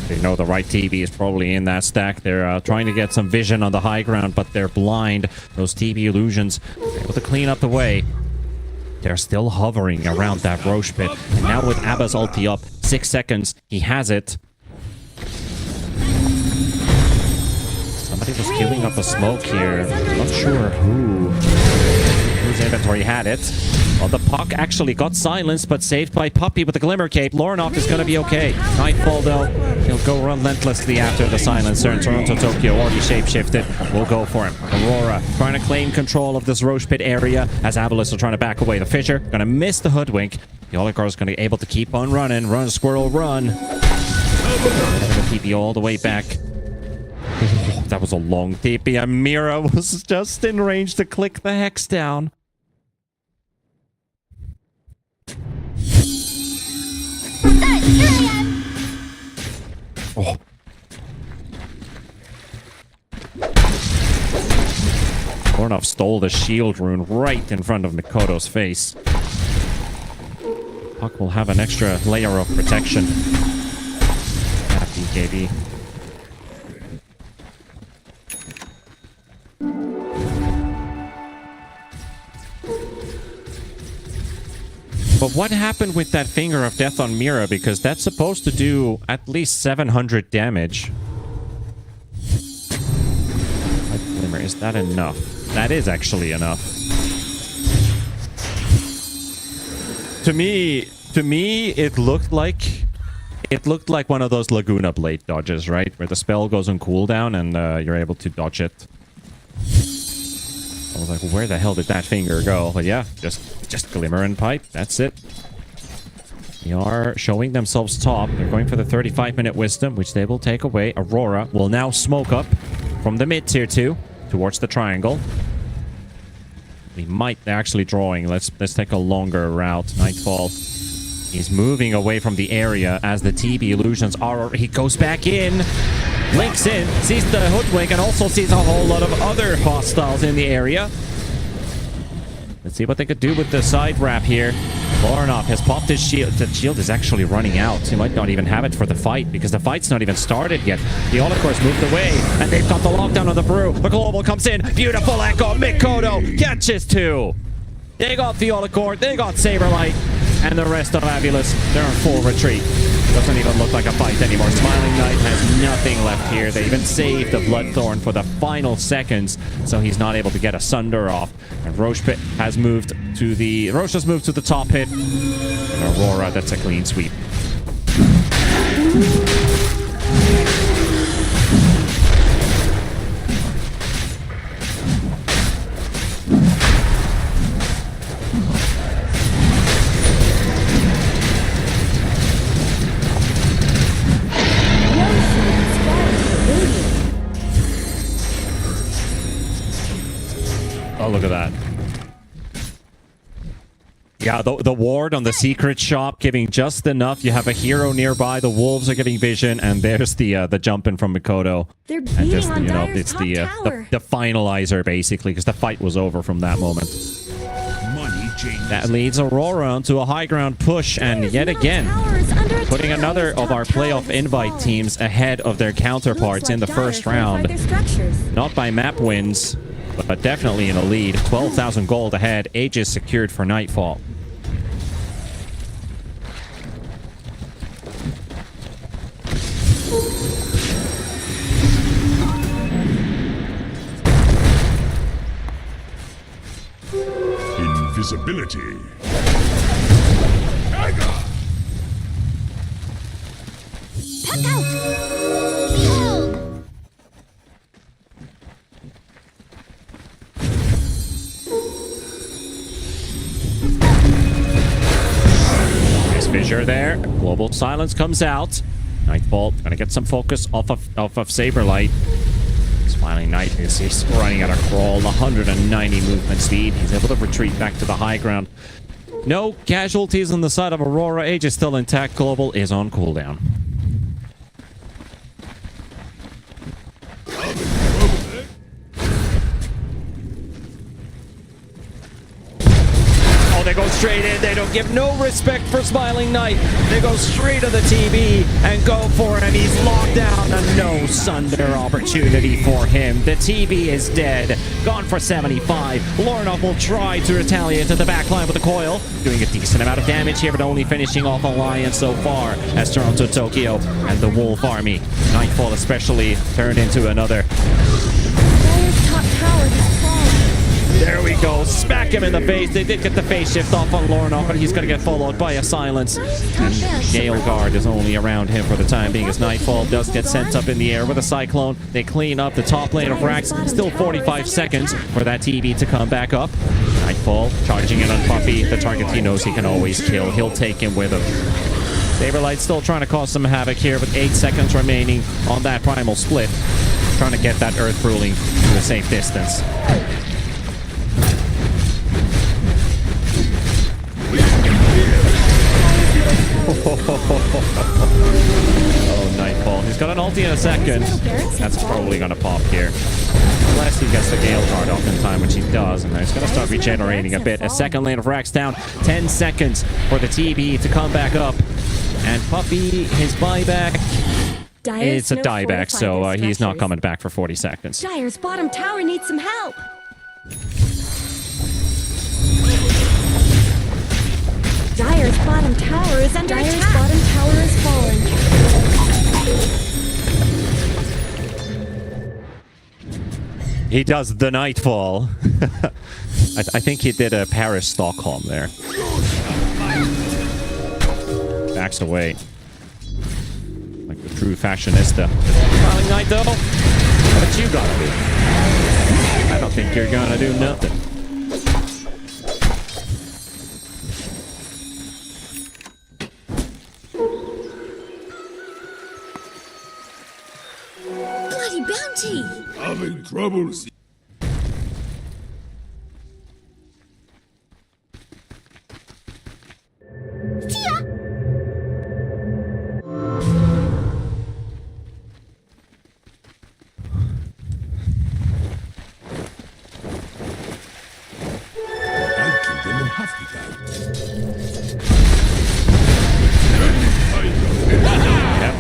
They know the right TB is probably in that stack. They're trying to get some vision on the high ground, but they're blind. Those TB illusions able to clean up the way. They're still hovering around that Roche pit. And now with Abba's ulti up, 6 seconds, he has it. Somebody was queuing up a smoke here. Not sure whose inventory had it. Well, the Puck actually got silenced, but saved by Puppy with the Glimmer Cape. Lorinov is going to be okay. Nightfall, though, he'll go relentlessly after the silencer, and Toronto Tokyo already shapeshifted. We'll go for him. Aurora trying to claim control of this Roche Pit area as AVULUS are trying to back away. The Fissure going to miss the Hoodwink. The Oligarch is going to be able to keep on running. Run, Squirrel, run. Going to keep you all the way back. That was a long TP, and Mira was just in range to click the Hex down. Silence! stole the shield rune right in front of Mikoto's face. Puck will have an extra layer of protection. At BKB. But what happened with that Finger of Death on Mira? Because that's supposed to do at least 700 damage. Glimmer, is that enough? That is actually enough. To me, it looked like one of those Laguna Blade dodges, right? Where the spell goes on cooldown and you're able to dodge it. I was like, where the hell did that finger go? But yeah, just Glimmer and Pipe. That's it. They are showing themselves top. They're going for the 35-minute Wisdom, which they will take away. Aurora will now smoke up from the mid tier 2 towards the triangle. We might... They're actually drawing. Let's take a longer route. Nightfall. He's moving away from the area as the TB illusions are... He goes back in. Links in. Sees the hoodwink and also sees a whole lot of other hostiles in the area. Let's see what they could do with the side wrap here. Voronov has popped his shield. The shield is actually running out. He might not even have it for the fight because the fight's not even started yet. The Holocaust moved away and they've got the lockdown on the Brew. The Global comes in. Beautiful echo. Mikoto catches 2. They got the Holocaust. They got Saberlight. And the rest of AVULUS, they're in full retreat. Doesn't even look like a fight anymore. Smiling Knight has nothing left here. They even saved the Bloodthorn for the final seconds, so he's not able to get a Sunder off. And Roche Pit has moved to the... Roche has moved to the top pit. And Aurora, that's a clean sweep. Oh, look at that. Yeah, the ward on the secret shop giving just enough. You have a hero nearby. The wolves are getting vision, and there's the jumping from Mikoto. They're beating just, on Dyer's it's top tower. the finalizer basically, because the fight was over from that moment. That leads Aurora onto a high ground push, and yet again putting another of our playoff invite teams ahead of their counterparts in the first round. Not by map wins, but definitely in a lead. 12,000 gold ahead. Aegis secured for Nightfall. Invisibility. Puck out! Behold! Nice fissure there. Global silence comes out. Nightfall gonna get some focus off of Saberlight. Smiling Knight is running at a crawl, 190 movement speed. He's able to retreat back to the high ground. No casualties on the side of Aurora. Age is still intact. Global is on cooldown. Oh, they go straight in. They don't give no respect for Smiling Knight. They go straight to the TB and go for it. And he's locked down. And no Sunder opportunity for him. The TB is dead. Gone for 75. Lornov will try to retaliate to the backline with the coil. Doing a decent amount of damage here, but only finishing off Alliance so far as Toronto, Tokyo, and the Wolf Army. Nightfall especially turned into another. Dyer's top tower has fallen. There we go. Smack him in the face. They did get the phase shift off on Lornov, but he's going to get followed by a silence. And Gale Guard is only around him for the time being as Nightfall does get sent up in the air with a Cyclone. They clean up the top lane of Rax. Still 45 seconds for that TB to come back up. Nightfall charging in on Puppy. The target he knows he can always kill. He'll take him with him. Saberlight still trying to cause some havoc here with 8 seconds remaining on that primal split. Trying to get that Earth Ruling to a safe distance. Oh, Nightfall. He's got an ulti in a second. That's probably going to pop here. Unless he gets the Gale card off in time, which he does. And he's going to start regenerating a bit. A second lane of Rax down. 10 seconds for the TB to come back up. And Puppey, his buyback. It's a dieback, so he's not coming back for 40 seconds. Dire's bottom tower needs some help. Dire's bottom tower is under attack. Dire's bottom tower is falling. He does the Nightfall. I think he did a Paris-Stockholm there. Backs away. Like the true fashionista. Darling Knight, though. What you gotta do? I don't think you're gonna do nothing. Bloody bounty! Having trouble.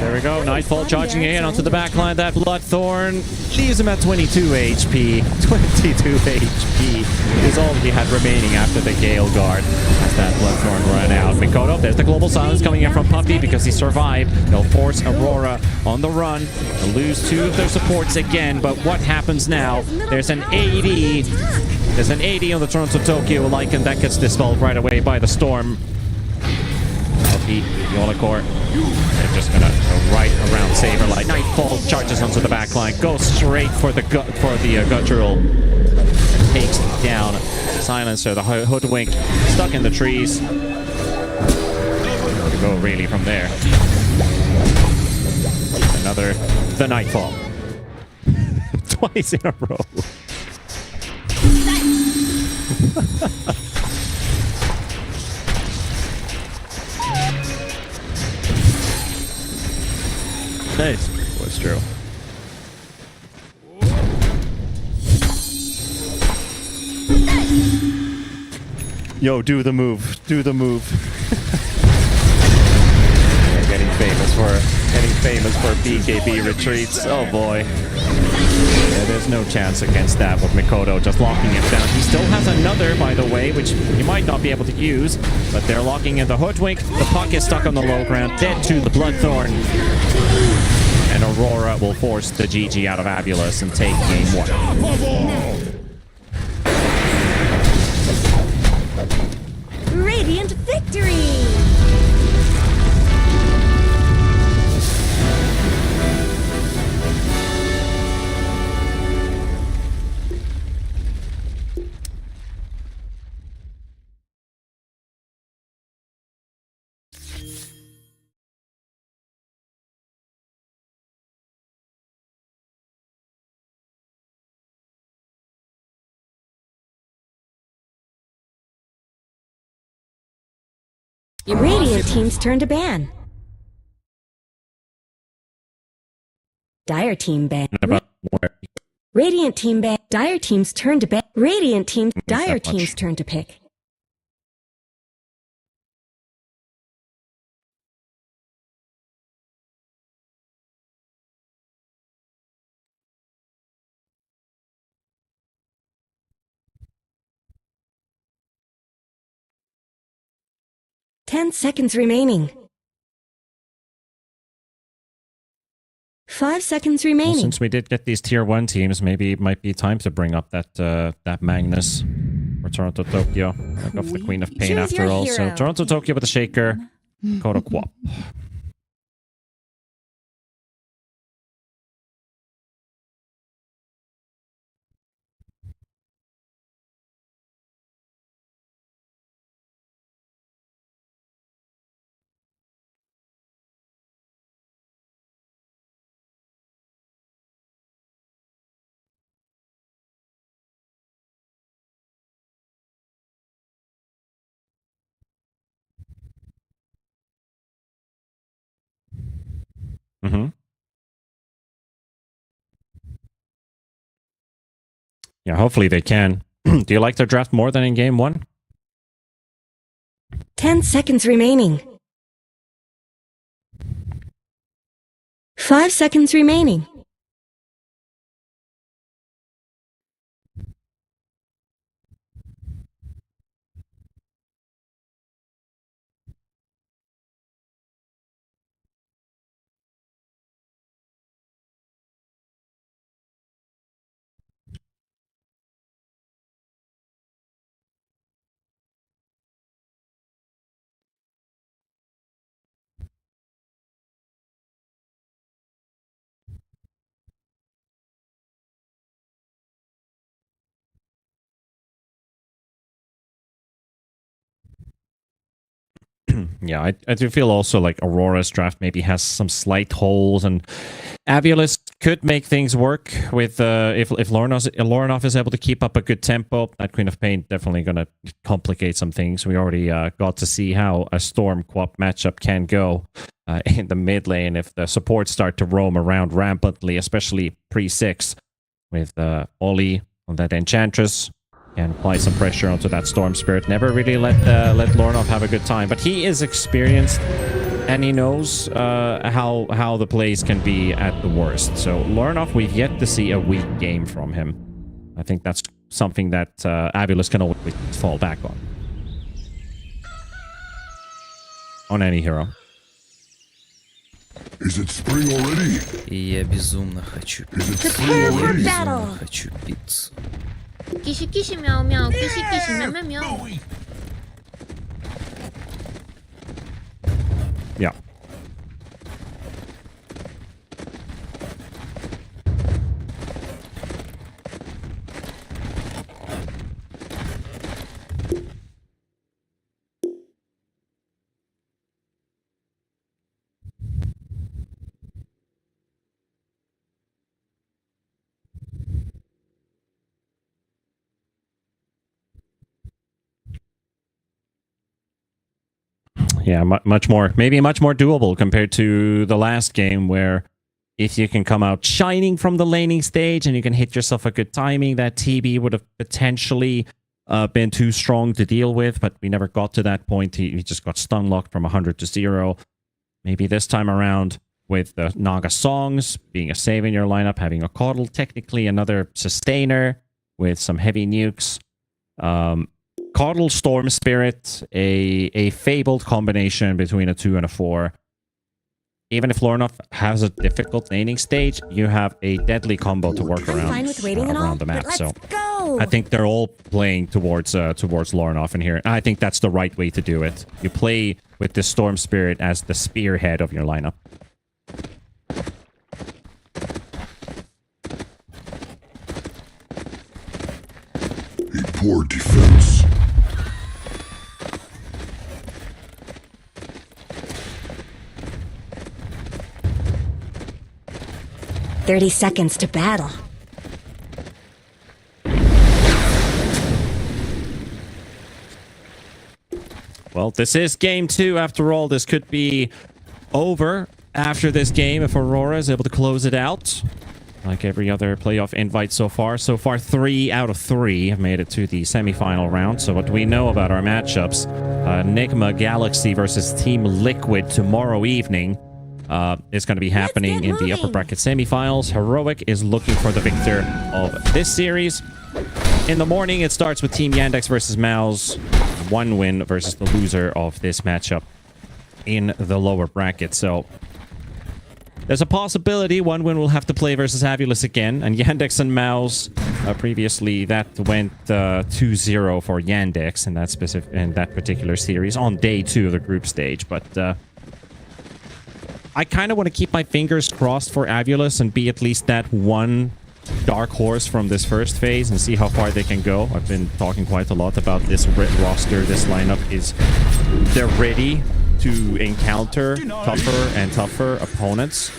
There we go. Nightfall charging in onto the backline. That Bloodthorn leaves him at 22 HP. 22 HP is all he had remaining after the Gale Guard as that Bloodthorn ran out. Mikoto, there's the global silence coming in from Puppey because he survived. They'll force Aurora on the run. They'll lose two of their supports again, but what happens now? There's an AD. There's an AD on the Toronto Tokyo Lycan that gets dispelled right away by the Storm. Puppey, Yolakor. They're just gonna go right around Saberlight. Nightfall charges onto the backline, goes straight for the guttural, and takes it down. Silencer, the hoodwink, stuck in the trees. Where to go really from there? Another the Nightfall. Twice in a row. Nice. What's true? Yo, do the move. Do the move. We're getting famous for BKB retreats. Oh boy. Yeah, there's no chance against that with Mikoto just locking him down. He still has another, by the way, which he might not be able to use, but they're locking in the hoodwink. The puck is stuck on the low ground, dead to the Bloodthorn. And Aurora will force the GG out of AVULUS and take game one. Radiant victory! Radiant team's turn to ban. Dire team ban. Radiant team ban. Dire team's turn to ban. Radiant team. Dire team's turn to pick. Ten seconds remaining. 5 seconds remaining. Well, since we did get these tier 1 teams, maybe it might be time to bring up that Magnus for Toronto Tokyo. Back off the Queen of Pain after all. So Toronto Tokyo with the Shaker, Kodo Quap. Mm-hmm. Yeah, hopefully they can. Do you like their draft more than in game 1? 10 seconds remaining. 5 seconds remaining. Yeah, I do feel also like Aurora's draft maybe has some slight holes, and AVULUS could make things work with if Lorinov is able to keep up a good tempo. That Queen of Pain definitely going to complicate some things. We already got to see how a Storm Quap matchup can go in the mid lane if the supports start to roam around rampantly, especially pre-6 with Oli on that Enchantress. And apply some pressure onto that Storm Spirit. Never really let Lorinov have a good time, but he is experienced and he knows how the plays can be at the worst. So Lorinov, we've yet to see a weak game from him. I think that's something that AVULUS can always fall back on any hero. Is it spring already? Я безумно хочу Is it пиццу. spring already? Безумно хочу пиццу. Киси-киси, мяу-мяу, киси-киси, мяу-мяу-мяу. Yeah. Yeah, much more, maybe much more doable compared to the last game where if you can come out shining from the laning stage and you can hit yourself a good timing, that TB would have potentially been too strong to deal with, but we never got to that point. He just got stun locked from 100 to 0. Maybe this time around with the Naga Songs being a save in your lineup, having a Coddle, technically another sustainer with some heavy nukes. Coddle, Storm Spirit, a fabled combination between a 2 and a 4. Even if Lorinov has a difficult laning stage, you have a deadly combo to work around, around the map. So I think they're all playing towards Lorinov in here. And I think that's the right way to do it. You play with the Storm Spirit as the spearhead of your lineup. A poor defense. "30 seconds to battle." Well, this is game 2 after all. This could be over after this game if Aurora is able to close it out. Like every other playoff invite so far. So far, 3 out of 3 have made it to the semifinal round. So what do we know about our matchups? Enigma Galaxy versus Team Liquid tomorrow evening is going to be happening in the upper bracket semifinals. Heroic is looking for the victor of this series. In the morning, it starts with Team Yandex versus Mouse. 1 win versus the loser of this matchup in the lower bracket. So there's a possibility 1 win will have to play versus AVULUS again. And Yandex and Mouse, previously that went 2-0 for Yandex in that particular series on day 2 of the group stage. But I kind of want to keep my fingers crossed for AVULUS and be at least that one dark horse from this first phase and see how far they can go. I've been talking quite a lot about this roster. This lineup they're ready to encounter tougher and tougher opponents.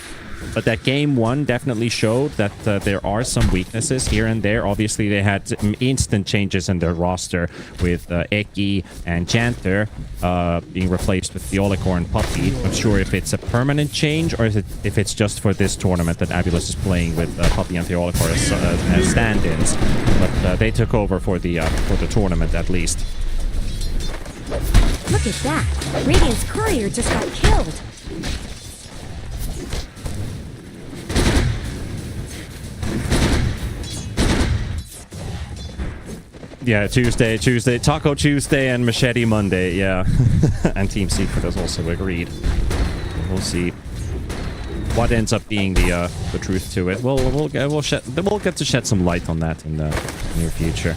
But that game one definitely showed that there are some weaknesses here and there. Obviously, they had instant changes in their roster with Eki and Janter being replaced with Theolicor and Puppy. I'm not sure if it's a permanent change or if it's just for this tournament that AVULUS is playing with Puppy and Theolicor as stand-ins. But they took over for the tournament at least. Look at that. Radiant's courier just got killed. Yeah, Tuesday, Taco Tuesday and Machete Monday, yeah. And Team Secret has also agreed. We'll see what ends up being the truth to it. We'll get to shed some light on that in the near future.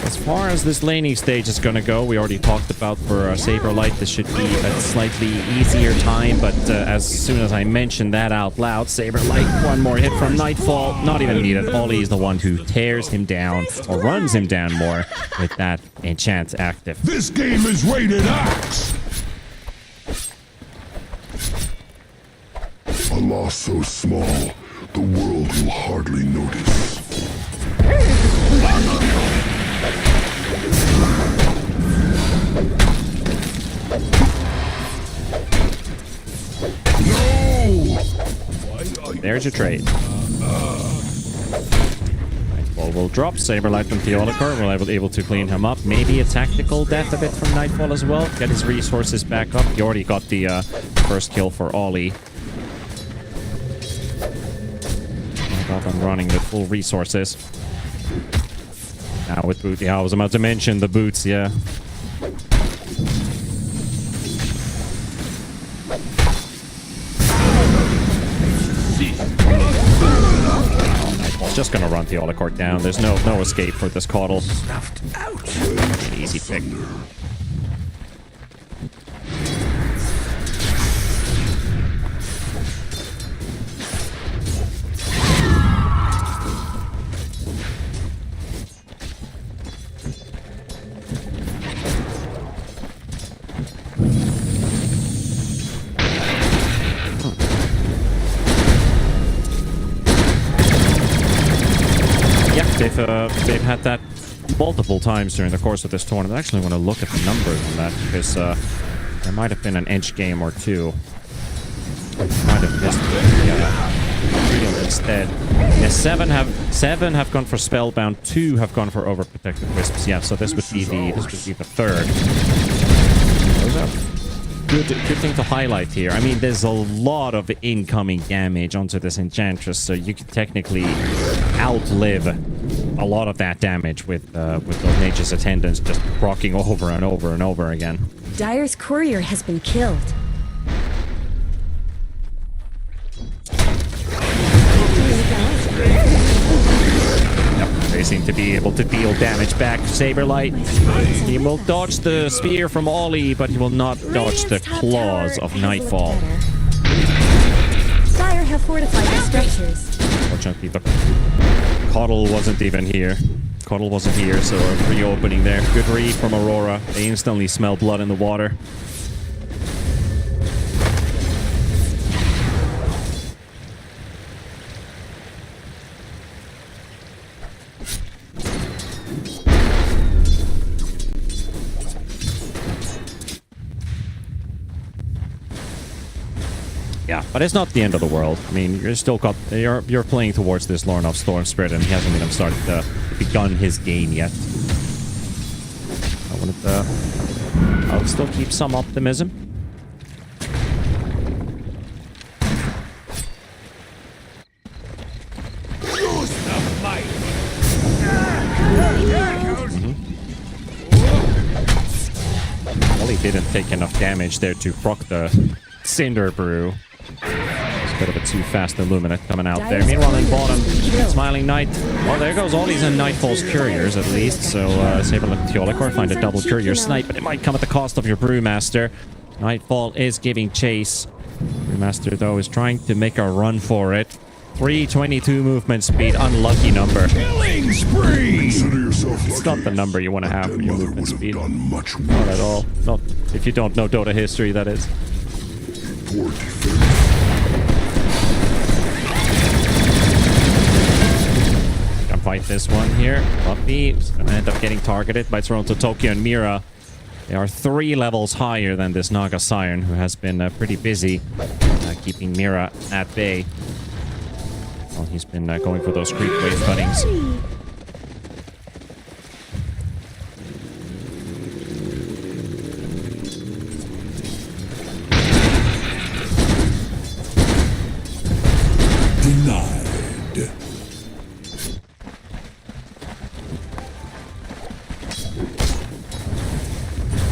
As far as this laning stage is gonna go, we already talked about for Saberlight, this should be a slightly easier time, but as soon as I mentioned that out loud, Saberlight, one more hit from Nightfall, not even needed. Ollie is the one who tears him down, or runs him down more, with that enchant active. This game is rated X! A loss so small, the world will hardly notice. There's your trade. Nightfall will drop. Saberlight from Theolicor. We'll be able to clean him up. Maybe a tactical death a bit from Nightfall as well. Get his resources back up. He already got the first kill for Ollie. Up and running with full resources. Now with boot. Yeah, I was about to mention the boots, yeah. Just gonna run Theolicor down. There's no escape for this Caudle. An easy pick. They've had that multiple times during the course of this tournament. I actually want to look at the numbers on that because there might have been an edge game or two. Might have missed real instead. Yeah, seven have gone for Spellbound, 2 have gone for Overprotected Wisps. Yeah, so this would be the third. Those are good thing to highlight here. I mean, there's a lot of incoming damage onto this Enchantress, so you could technically outlive a lot of that damage with those Nature's Attendants just rocking over and over and over again. Dire's courier has been killed. Yep, they seem to be able to deal damage back. Saberlight, he will dodge the spear from Ollie, but he will not dodge the claws of Nightfall. Dire have fortified their structures. Fortunately, the Caudle wasn't even here. Caudle wasn't here, so a free opening there. Good read from Aurora. They instantly smell blood in the water. Yeah, but it's not the end of the world. I mean, you're playing towards this Lorn of Storm Spirit, and he hasn't even begun his game yet. I'll still keep some optimism. Well, he didn't take enough damage there to proc the Cinder Brew. It's a bit of a too fast Illuminate coming out there. Meanwhile, in bottom, Smiling Knight. Well, there goes all these Nightfall's Couriers, at least. So, Saberlight and Theolicor find a double Courier snipe, but it might come at the cost of your Brewmaster. Nightfall is giving chase. Brewmaster, though, is trying to make a run for it. 322 movement speed, unlucky number. Killing spree! It's not the number you want to have for your movement speed. Not at all. Not if you don't know Dota history, that is. Can fight this one here. Fluffy is gonna end up getting targeted by Toronto, Tokyo, and Mira. They are 3 levels higher than this Naga Siren, who has been pretty busy keeping Mira at bay. Well, he's been going for those creep wave cuttings. Denied.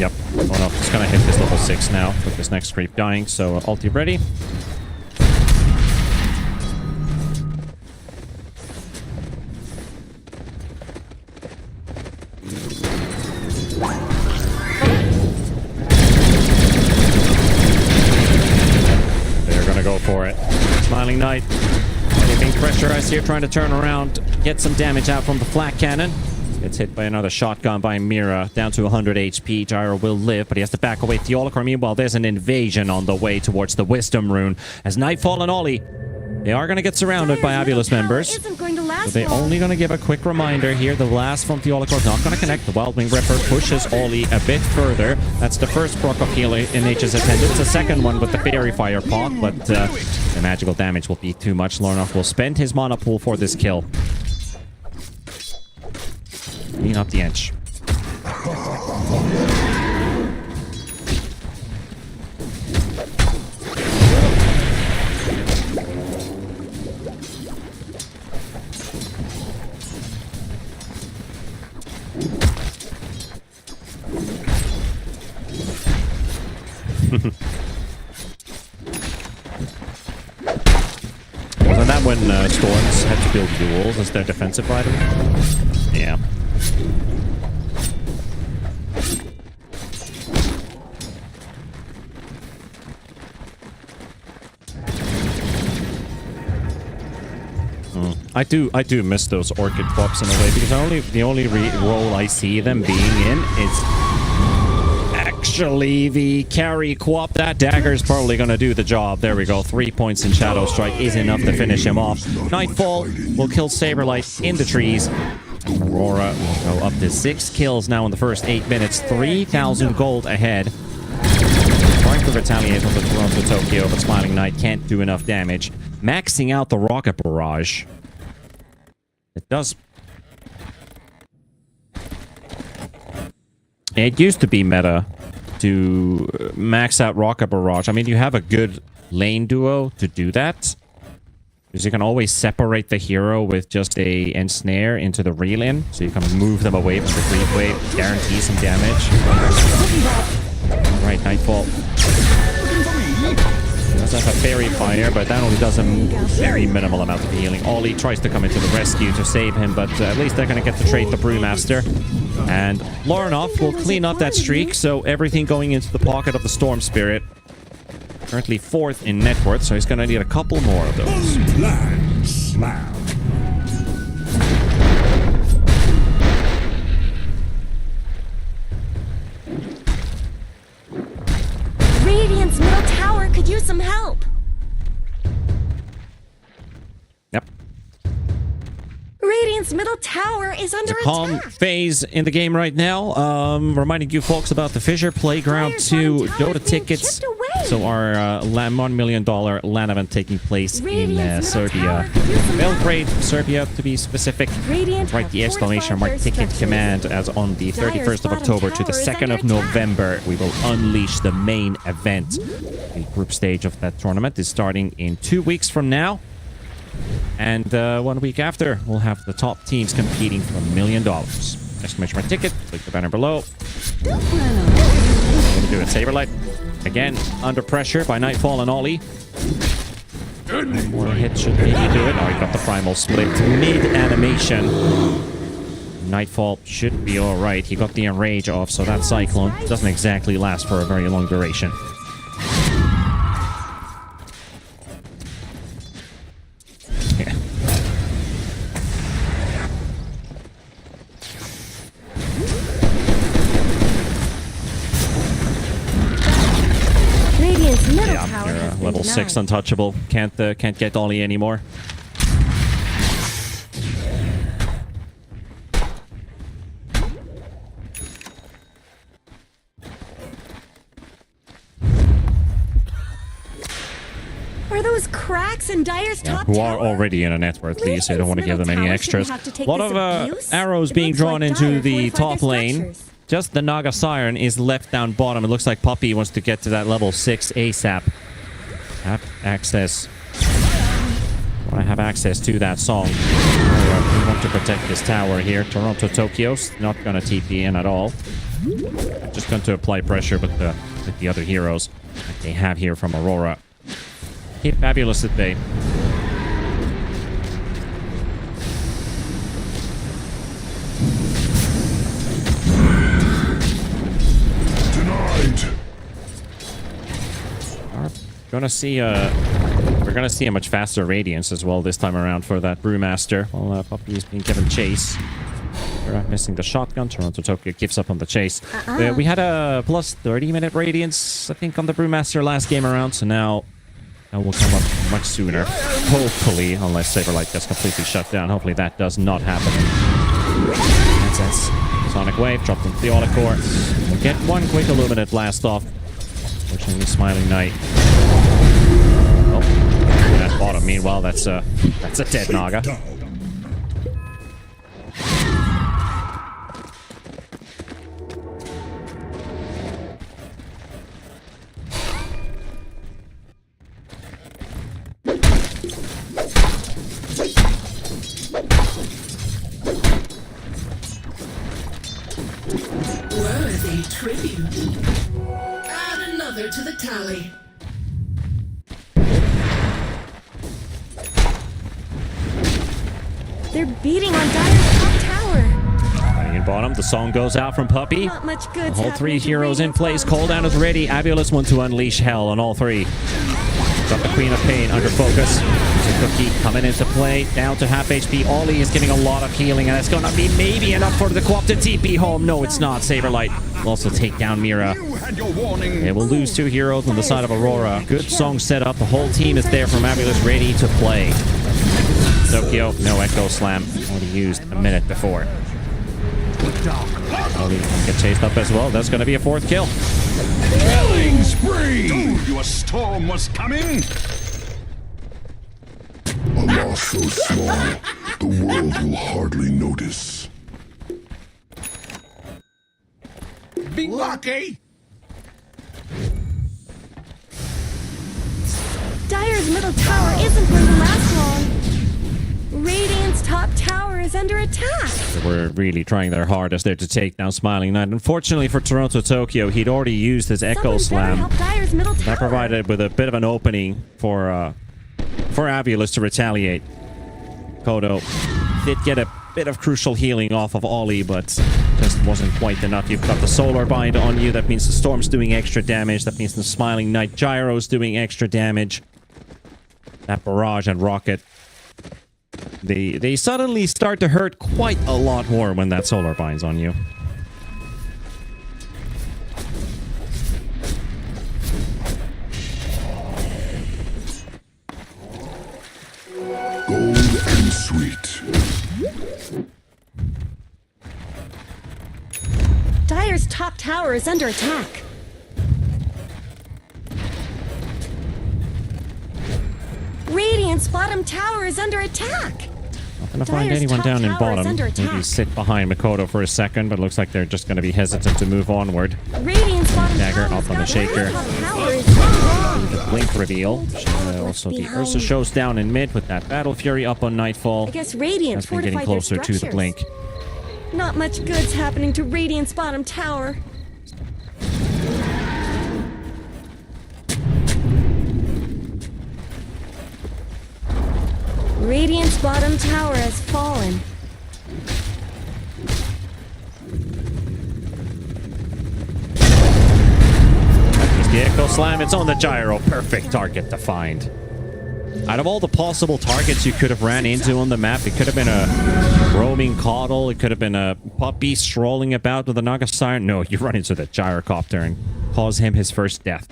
Yep. Oh no, he's gonna hit this level 6 now with this next creep dying, so ulti ready. They're gonna go for it. Smiling Knight. Being pressurized here, trying to turn around, get some damage out from the flak cannon. Gets hit by another shotgun by Mira, down to 100 HP. Gyro will live, but he has to back away. Theolicor, meanwhile, there's an invasion on the way towards the Wisdom Rune. As Nightfall and Ollie, they are going to get surrounded by AVULUS members. But they're only going to give a quick reminder here. The blast from Theolicor is not going to connect. The Wild Wing Ripper pushes Ollie a bit further. That's the first proc of heal in H's attendance. The second one with the Fairy Fire pot, but the magical damage will be too much. Lornoff will spend his mana pool for this kill. Clean up the edge. Wasn't that when Storms had to build duels as their defensive item? Yeah. I do miss those Orchid Pops in a way, because the only role I see them being in is actually the carry co-op. That dagger is probably going to do the job. There we go. 3 points in Shadow Strike is enough to finish him off. Nightfall will kill Saberlight in the trees. Aurora will go up to 6 kills now in the first 8 minutes. 3,000 gold ahead. Trying to retaliate on the Toronto Tokyo, but Smiling Knight can't do enough damage. Maxing out the Rocket Barrage. It does. It used to be meta to max out Rocket Barrage. I mean, you have a good lane duo to do that, because you can always separate the hero with just a ensnare into the reel-in, so you can move them away from the creep wave, guarantee some damage. Right, Nightfall. Does have a Fairy Fire, but that only does a very minimal amount of healing. Ollie tries to come into the rescue to save him, but at least they're going to get to trade the Brewmaster. And Lornoff will clean up that streak, so everything going into the pocket of the Storm Spirit. Currently 4th in net worth, so he's going to need a couple more of those. Unplanned slam. Radiant's middle tower could use some help. Yep. Radiant's middle tower is under It's a calm attack. phase in the game right now. Reminding you folks about the Fissure Playground 2 Dota tickets. So our $1 million LAN event taking place in Serbia. Belgrade, Serbia to be specific. Write the exclamation mark ticket command as on the 31st of October to the 2nd of November. We will unleash the main event. The group stage of that tournament is starting in 2 weeks from now. And 1 week after, we'll have the top teams competing for $1 million. Exclamation mark ticket. Click the banner below. We're gonna do it. Saberlight. Again, under pressure by Nightfall and Ollie. One more hit should maybe do it. Oh, he got the primal split mid-animation. Nightfall should be alright. He got the enrage off, so that Cyclone doesn't exactly last for a very long duration. Yeah. Radiant's middle middle tower You're has been level 6 denied. untouchable. Can't get Ollie anymore. Are those cracks in Dire's top Who are tower? already in a net worth lead, so you don't want to give them any Middle extras. tower shouldn't have to take A lot this of abuse. arrows It being looks drawn like into Dire the fortified top their lane. structures. Just the Naga Siren is left down bottom. It looks like Puppy wants to get to that level 6 ASAP. Have access. I have access to that song. We want to protect this tower here. Toronto Tokyo's not going to TP in at all. Just going to apply pressure with the other heroes that they have here from Aurora. Keep Fabulous at bay. Denied. We're gonna see a much faster Radiance as well this time around for that Brewmaster. Well, Puppy is being given chase. We're missing the shotgun. Toronto Tokyo gives up on the chase. We had a plus 30-minute Radiance, I think, on the Brewmaster last game around, so now that will come up much sooner. Hopefully, unless Saberlight gets completely shut down. Hopefully that does not happen. That's Sonic Wave, dropped into the Autocore. We'll get one quick Illuminate blast off. Fortunately, Smiling Knight. Oh, that bottom. Meanwhile, that's a dead Naga. Worthy tribute. Add another to the tally. They're beating on Dire's top tower. Running in bottom, the song goes out from Puppy. Not much good. All three heroes in place. Cooldown is ready. AVULUS want to unleash hell on all three. Got the Queen of Pain under focus. The Cookie coming into play. Down to half HP. Ollie is getting a lot of healing, and it's going to be maybe enough for the Co-op to TP home. No, it's not. Saberlight will also take down Mira. They will lose 2 heroes on the side of Aurora. Good song set up. The whole team is there from AVULUS ready to play. Tokyo, no Echo Slam. Already used a minute before. Ollie can get chased up as well. That's going to be a 4th kill. Killing spree! Told you a storm was coming! A loss so small, the world will hardly notice. Be lucky! Dire's middle tower isn't going to last long. Radiant's top tower is under attack. They were really trying their hardest there to take down Smiling Knight. Unfortunately for Toronto Tokyo, he'd already used his Echo Slam. Help Dire's middle tower. That provided with a bit of an opening for AVULUS to retaliate. Kodo did get a bit of crucial healing off of Ollie, but just wasn't quite enough. You've got the Solar Bind on you. That means the Storm's doing extra damage. That means the Smiling Knight Gyro's doing extra damage. That Barrage and Rocket. They suddenly start to hurt quite a lot more when that Solar Bind's on you. Gold and sweet. Dire's top tower is under attack. Radiant's bottom tower is under attack. Not gonna find Dire's anyone top down in tower is bottom. under Maybe attack. sit behind Makoto for a second, but it looks like they're just gonna be hesitant to move onward. Radiant's bottom Dagger tower up on the shaker. is The Blink reveal. Also, the Ursa shows down in mid with that Battle Fury up on Nightfall. I guess Radiant That's been getting fortified closer their to the structures. Blink. Not much good's happening to Radiant's bottom tower. Radiant's bottom tower has fallen. There's the Echo Slam. It's on the Gyro. Perfect target to find. Out of all the possible targets you could have ran into on the map, it could have been a roaming Coddle. It could have been a Puppy strolling about with a Naga Siren. No, you run into the Gyrocopter and cause him his first death.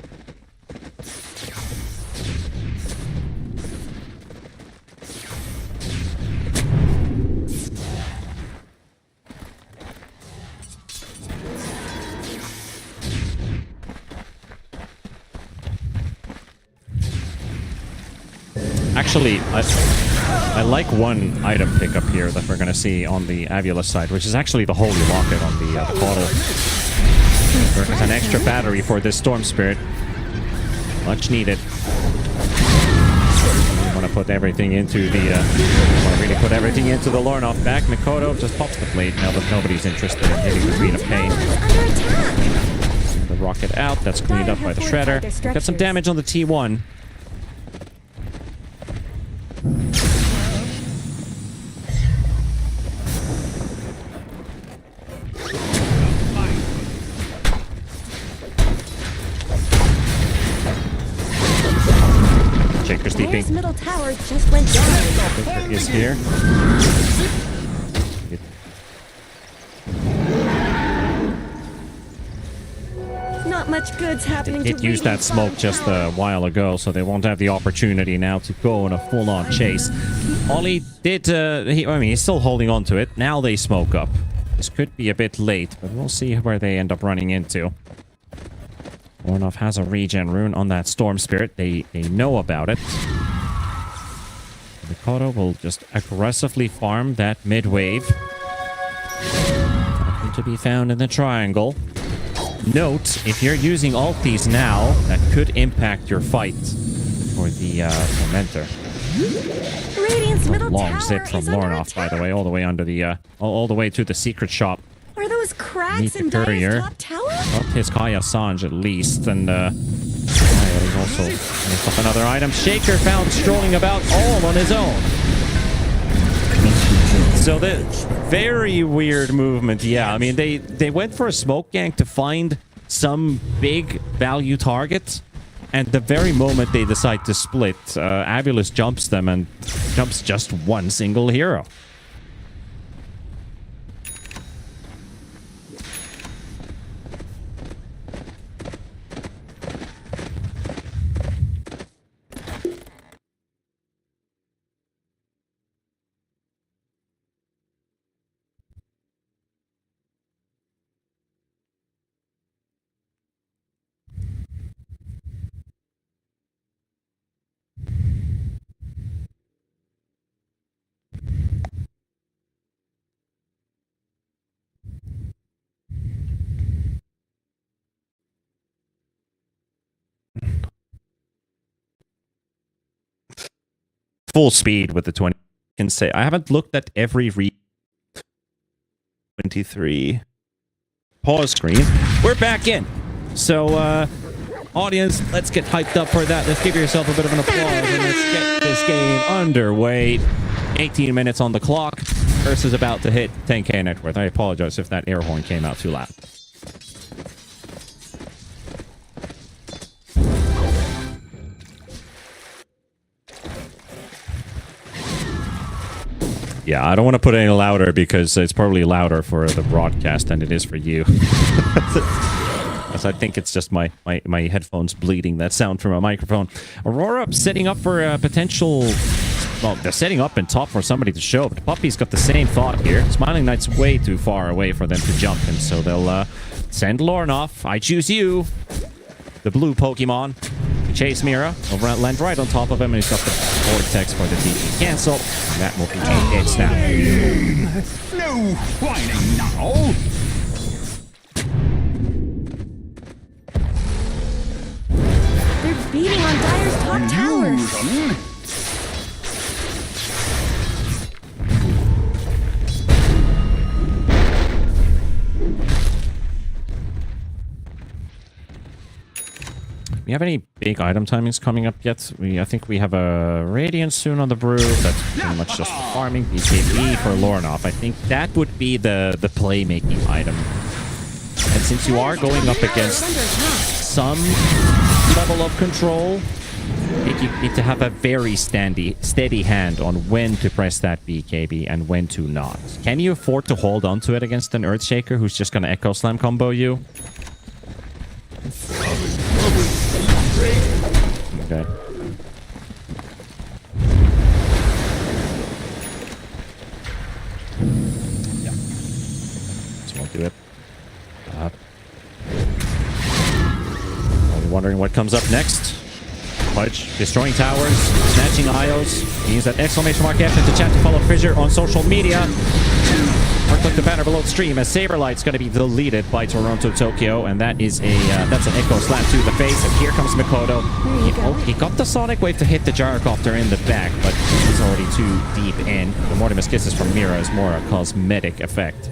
Actually, I like one item pickup here that we're going to see on the AVULUS side, which is actually the Holy Locket on the portal. There's an extra battery for this Storm Spirit. Much needed. We want to put everything into the... want to really put everything into the Lornoff back. Mikoto just pops the blade now that nobody's interested in hitting the Green of Pain. The rocket out. That's cleaned up by the Shredder. Got some damage on the T1. Shaker's deeping. Middle tower just went down. Is here. Not much good's happening. It used that smoke just a while ago, so they won't have the opportunity now to go on a full-on chase. Ollie did, he's still holding on to it. Now they smoke up. This could be a bit late, but we'll see where they end up running into. Lornoff has a regen rune on that Storm Spirit. They know about it. Mikoto will just aggressively farm that mid-wave. Nothing to be found in the triangle. Note, if you're using ultis now, that could impact your fight for the Tormentor. Radiant's middle Long tower zip from is under Lornoff, by attack. the way, all the way under the all the way to the secret shop. Are those cracks Meet the in Dire's courier. top tower? Up his Kaya Sanj at least, and he's also finished up another item. Shaker found strolling about all on his own. So the very weird movement, yeah. I mean, they went for a smoke gank to find some big value target, and the very moment they decide to split, AVULUS jumps them and jumps just one single hero. Full speed with the 20. Can say I haven't looked at every 23 pause screen. We're back in. So audience, let's get hyped up for that. Let's give yourself a bit of an applause and let's get this game underway. 18 minutes on the clock. Versus about to hit 10k net worth. I apologize if that air horn came out too loud. Yeah, I don't want to put it any louder because it's probably louder for the broadcast than it is for you. As I think it's just my headphones bleeding that sound from a microphone. Aurora setting up for a potential... Well, they're setting up in top for somebody to show, but Puppy's got the same thought here. Smiling Knight's way too far away for them to jump him, so they'll send Lornoff. I choose you. The blue Pokemon. Chase Mira. Over land right on top of him, and he's got the Vortex for the TP cancel. And that will be a dead snap. No whining now! They're beating on Dire's top tower. We have any big item timings coming up yet? I think we have a Radiant soon on the Brew. That's pretty much just farming. BKB for Lornoff. I think that would be the playmaking item. And since you are going up against some level of control, I think you need to have a very steady hand on when to press that BKB and when to not. Can you afford to hold on to it against an Earthshaker who's just going to Echo Slam combo you? Okay. Yeah. This won't do it. Are we wondering what comes up next? Pudge destroying towers, snatching IOs. He used that exclamation mark F into chat to follow Fissure on social media. Or click the banner below the stream as Saberlight's going to be deleted by Toronto Tokyo, and that is that's an echo slap to the face. And here comes Mikoto. He got the Sonic Wave to hit the gyrocopter in the back, but he's already too deep in. The Mortimer's Kisses from Mira is more a cosmetic effect.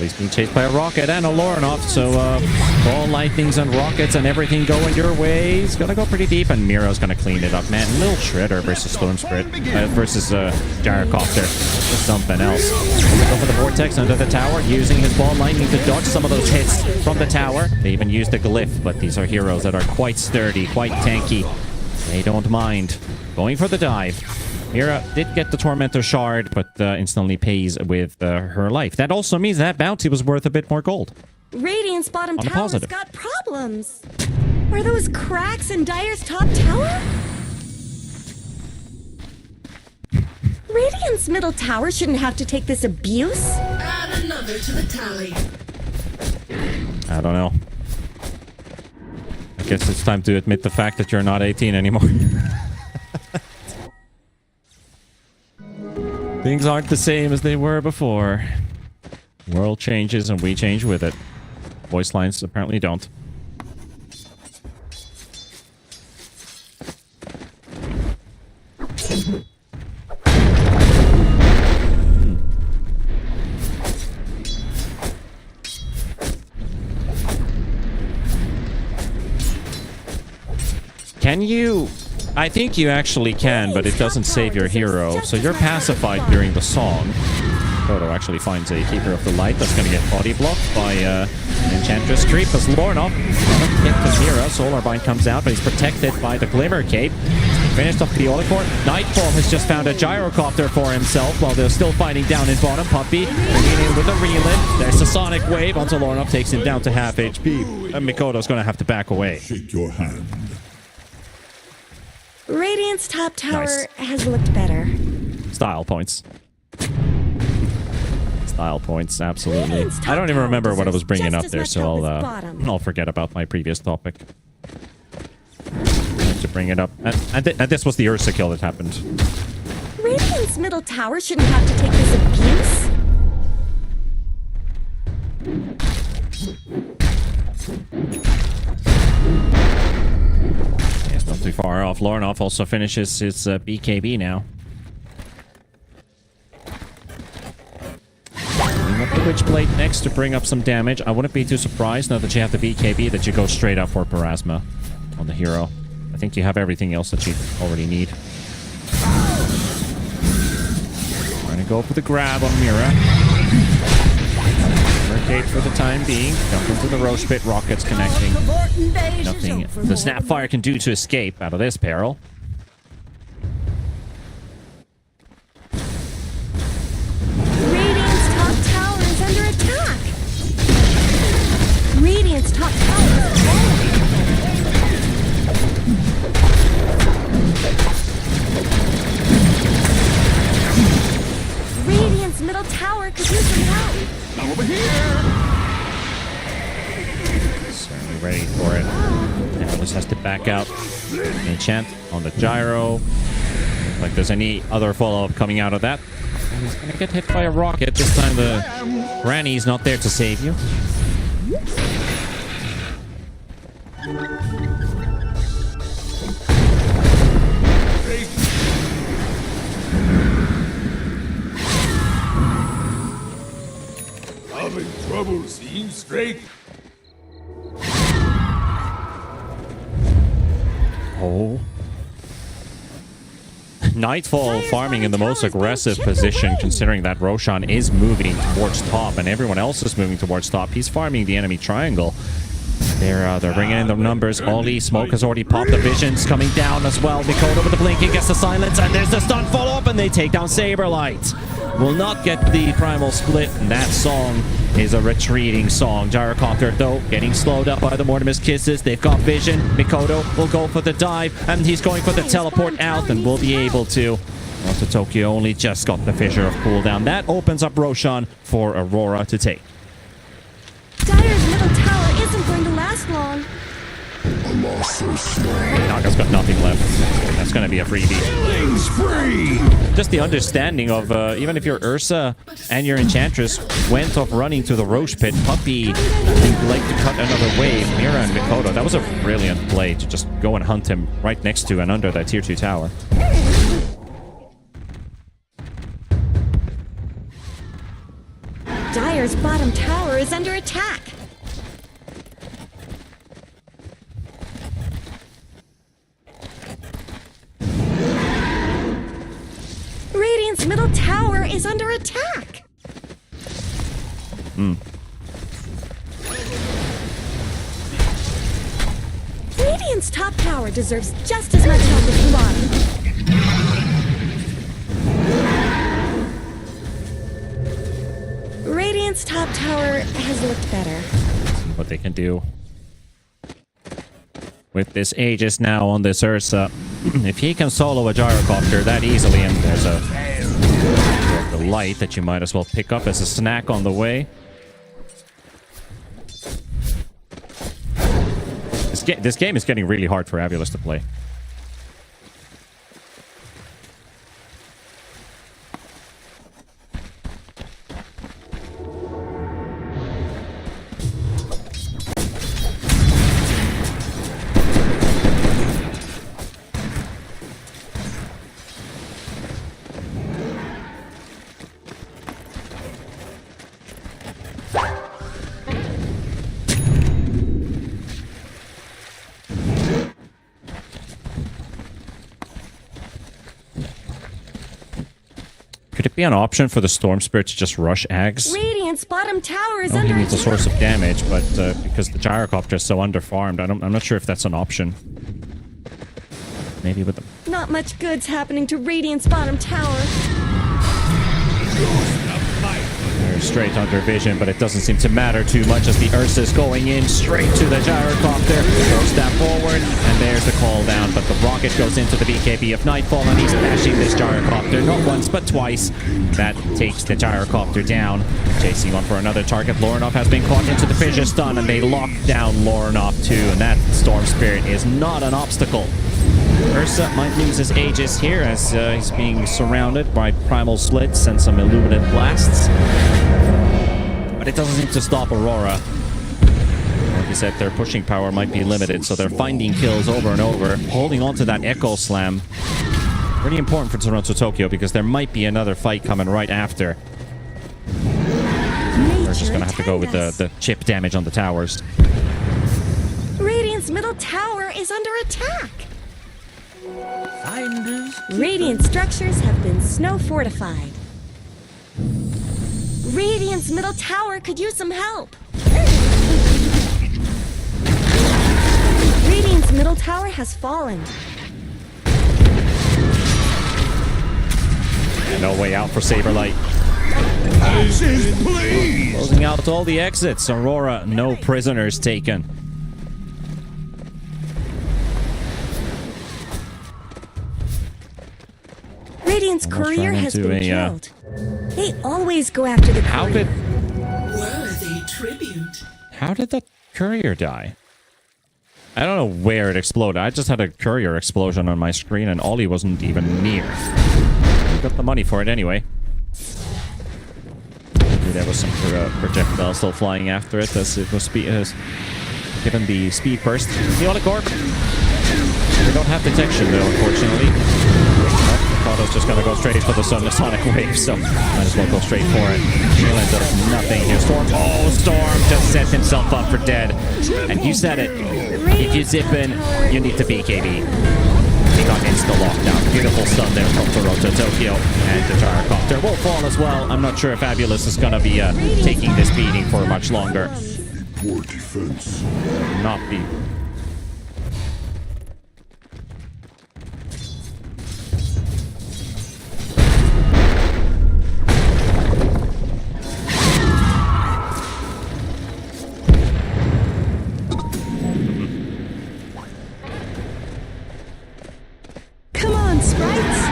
He's being chased by a rocket and a Lorinov, so all lightnings and rockets and everything going your way. He's gonna go pretty deep, and Miro's gonna clean it up, man. Little Shredder versus Storm Spirit versus Gyrocopter. Just something else. Go for the Vortex under the tower, using his ball lightning to dodge some of those hits from the tower. They even used the Glyph, but these are heroes that are quite sturdy, quite tanky. They don't mind. Going for the dive. Mira did get the Tormentor Shard, but instantly pays with her life. That also means that bounty was worth a bit more gold. Radiant's bottom tower's got problems. Are those cracks in Dire's top tower? Radiant's middle tower shouldn't have to take this abuse. Add another to the tally. I don't know. I guess it's time to admit the fact that you're not 18 anymore. Things aren't the same as they were before. World changes and we change with it. Voice lines apparently don't. Can you... I think you actually can, but it doesn't save your hero, so you're pacified during the song. Frodo actually finds a Keeper of the Light that's going to get body blocked by Enchantress Creep as Lorna. Hit the Mira, Solarbind comes out, but he's protected by the Glimmer Cape. Finished off the Olicorn. Nightfall has just found a Gyrocopter for himself while they're still fighting down in bottom. Puppy bringing in with a Relin. There's the Sonic Wave onto Lorna, takes him down to half HP. And Mikoto's going to have to back away. Shake your hand. Radiant's top tower has looked better. Style points. Style points, absolutely. I don't even remember what I was bringing up there, so I'll forget about my previous topic. I have to bring it up. And this was the Ursa kill that happened. Radiant's middle tower shouldn't have to take this abuse. It's not too far off. Lornoff also finishes his BKB now. Bring up the Witchblade next to bring up some damage. I wouldn't be too surprised now that you have the BKB that you go straight up for Parasma on the hero. I think you have everything else that you already need. Trying to go for the grab on Mira. Mercade for the time being. Jump into the Roche Pit. Rockets connecting. Nothing the Snapfire can do to escape out of this peril. Radiant's top tower is under attack. Radiant's top tower is falling. Radiant's middle tower could use some help. Now over here! Certainly ready for it. Now this has to back out. Enchant on the gyro. Like there's any other follow-up coming out of that. And he's gonna get hit by a rocket. This time the Granny's not there to save you. Having trouble seeing straight? Oh. Nightfall farming in the most aggressive position, considering that Roshan is moving towards top and everyone else is moving towards top. He's farming the enemy triangle. They're bringing in the numbers. Ollie, Smoke has already popped. The Vision's coming down as well. Mikoto with the blinking gets the silence, and there's the stun follow-up, and they take down Saberlight. Will not get the primal split, and that song is a retreating song. Gyrocopter, though, getting slowed up by the Mortimer's Kisses. They've got Vision. Mikoto will go for the dive, and he's going for the teleport out, and will be able to. Also, Tokyo only just got the Fissure of cooldown. That opens up Roshan for Aurora to take. Dire's middle tower isn't going to last long. Naga's got nothing left. That's going to be a freebie. Just the understanding of, even if you're Ursa and your Enchantress went off running to the Roche Pit, Puppy would like to cut another wave. Mira and Mikoto, that was a brilliant play to just go and hunt him right next to and under that tier 2 tower. Dire's bottom tower is under attack. Radiant's middle tower is under attack. Radiant's top tower deserves just as much help as the bottom. Radiant's top tower has looked better. What they can do with this Aegis now on this Ursa. If he can solo a Gyrocopter that easily, and there's the light that you might as well pick up as a snack on the way. This game is getting really hard for AVULUS to play. Could it be an option for the Storm Spirit to just rush Ags? Radiant's bottom tower is I know under he needs a attack. source of damage, but because the Gyrocopter is so underfarmed, I'm not sure if that's an option. Maybe with the... Not much good's happening to Radiant's bottom tower. They're straight under vision, but it doesn't seem to matter too much as the Ursa is going in straight to the Gyrocopter. Throws that forward, and there's the call down, but the rocket goes into the BKB of Nightfall, and he's smashing this Gyrocopter not once but twice. That takes the Gyrocopter down. Chasing on for another target. Lorinov has been caught into the Fissure stun, and they lock down Lorinov too, and that Storm Spirit is not an obstacle. Ursa might lose his Aegis here as he's being surrounded by Primal Slits and some Illuminate Blasts. But it doesn't seem to stop Aurora. Like you said, their pushing power might be limited, so they're finding kills over and over, holding on to that Echo Slam. Pretty important for Toronto Tokyo because there might be another fight coming right after. We're just going to have to go with the chip damage on the towers. Radiant's middle tower is under attack. Radiant structures have been snow fortified. Radiant's middle tower could use some help. Radiant's middle tower has fallen. And no way out for Saberlight. Exit, please! Closing out all the exits. Aurora, no prisoners taken. Radiant's Almost courier ran has into been a, killed. They always go after the How courier. Worthy tribute. How did the courier die? I don't know where it exploded. I just had a courier explosion on my screen and Ollie wasn't even near. We got the money for it anyway. Maybe there was some projectile still flying after it as it was given the speed burst. The Olicorp. We don't have detection though, unfortunately. Mikado's just gonna go straight for the Sonic Wave, so might as well go straight for it. Sheila does nothing here. Storm, Storm just set himself up for dead. And you said it. If you zip in, you need to BKB. He got insta-lockdown. Beautiful stun there from Toronto Tokyo. And the Gyrocopter will fall as well. I'm not sure if AVULUS is gonna be taking this beating for much longer. Poor defense. Not be. Come on, sprites!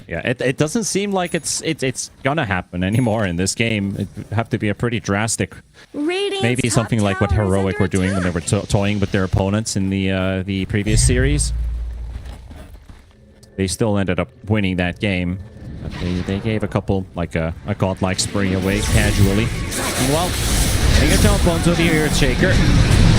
Yeah, it doesn't seem like it's gonna happen anymore in this game. It would have to be a pretty drastic, Radiant's maybe something like what top tower is Heroic under were doing when they were toying with their opponents in the previous series. They still ended up winning that game. But they gave a couple, like a godlike spree away casually. Meanwhile, getting a jump onto the Earthshaker.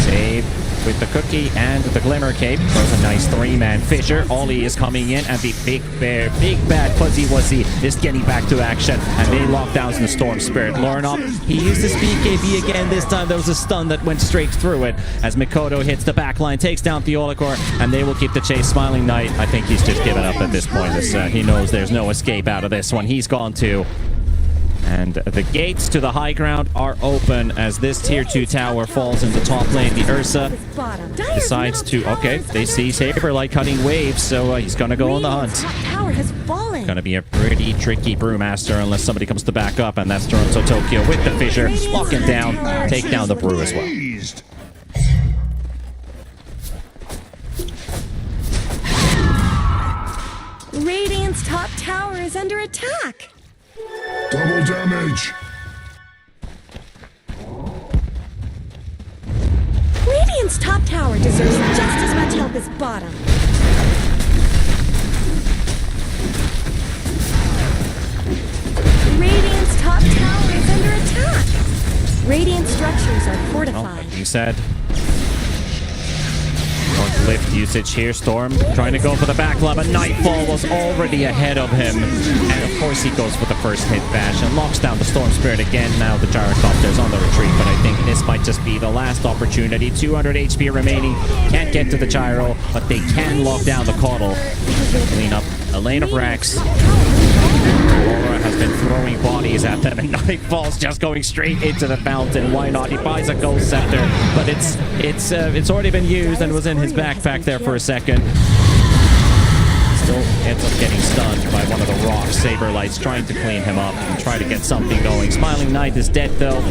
Save with the cookie and the Glimmer Cape. Throws a nice three-man Fissure. Ollie is coming in, and the big bear, big bad Fuzzy Wuzzy is getting back to action. And they lock down the Storm Spirit. Lornop, he used his BKB again. This time there was a stun that went straight through it. As Mikoto hits the backline, takes down Theolacor, and they will keep the chase. Smiling Knight, I think he's just given up at this point. As, he knows there's no escape out of this one. He's gone too. And the gates to the high ground are open as this tier 2 tower falls in the top lane. The Ursa decides to... Okay, they see Saberlight cutting waves, so he's going to go on the hunt. Tower has fallen. Going to be a pretty tricky Brewmaster unless somebody comes to back up, and that's Toronto Tokyo with the Fissure. Lock him down, take down the Brew as well. Radiant's top tower is under attack. Double damage. Radiant's top tower deserves just as much help as bottom. Radiant's top tower is under attack. Radiant structures are Well, fortified. like you said, lift usage here. Storm trying to go for the backline, but Nightfall was already ahead of him. And of course he goes for the first hit bash and locks down the Storm Spirit again. Now the Gyrocopter's on the retreat, but I think this might just be the last opportunity. 200 HP remaining. Can't get to the Gyro, but they can lock down the Caudal. Clean up a lane of Rax. Aurora has been throwing bodies at them, and Nightfall's just going straight into the fountain. Why not? He buys a Ghost Scepter, but it's already been used and was in his backpack there for a second. Still ends up getting stunned by one of the rocks. Saberlight's trying to clean him up and try to get something going. Smiling Knight is dead though.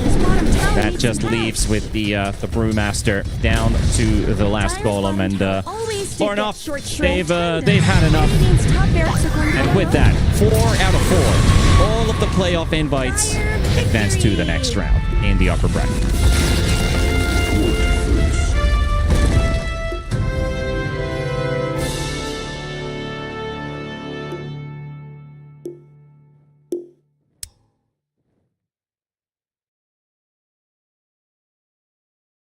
That just leaves with the Brewmaster down to the last golem, and Lornop, they've had enough. And with that, 4 out of 4, all of the playoff invites advance to the next round in the upper bracket.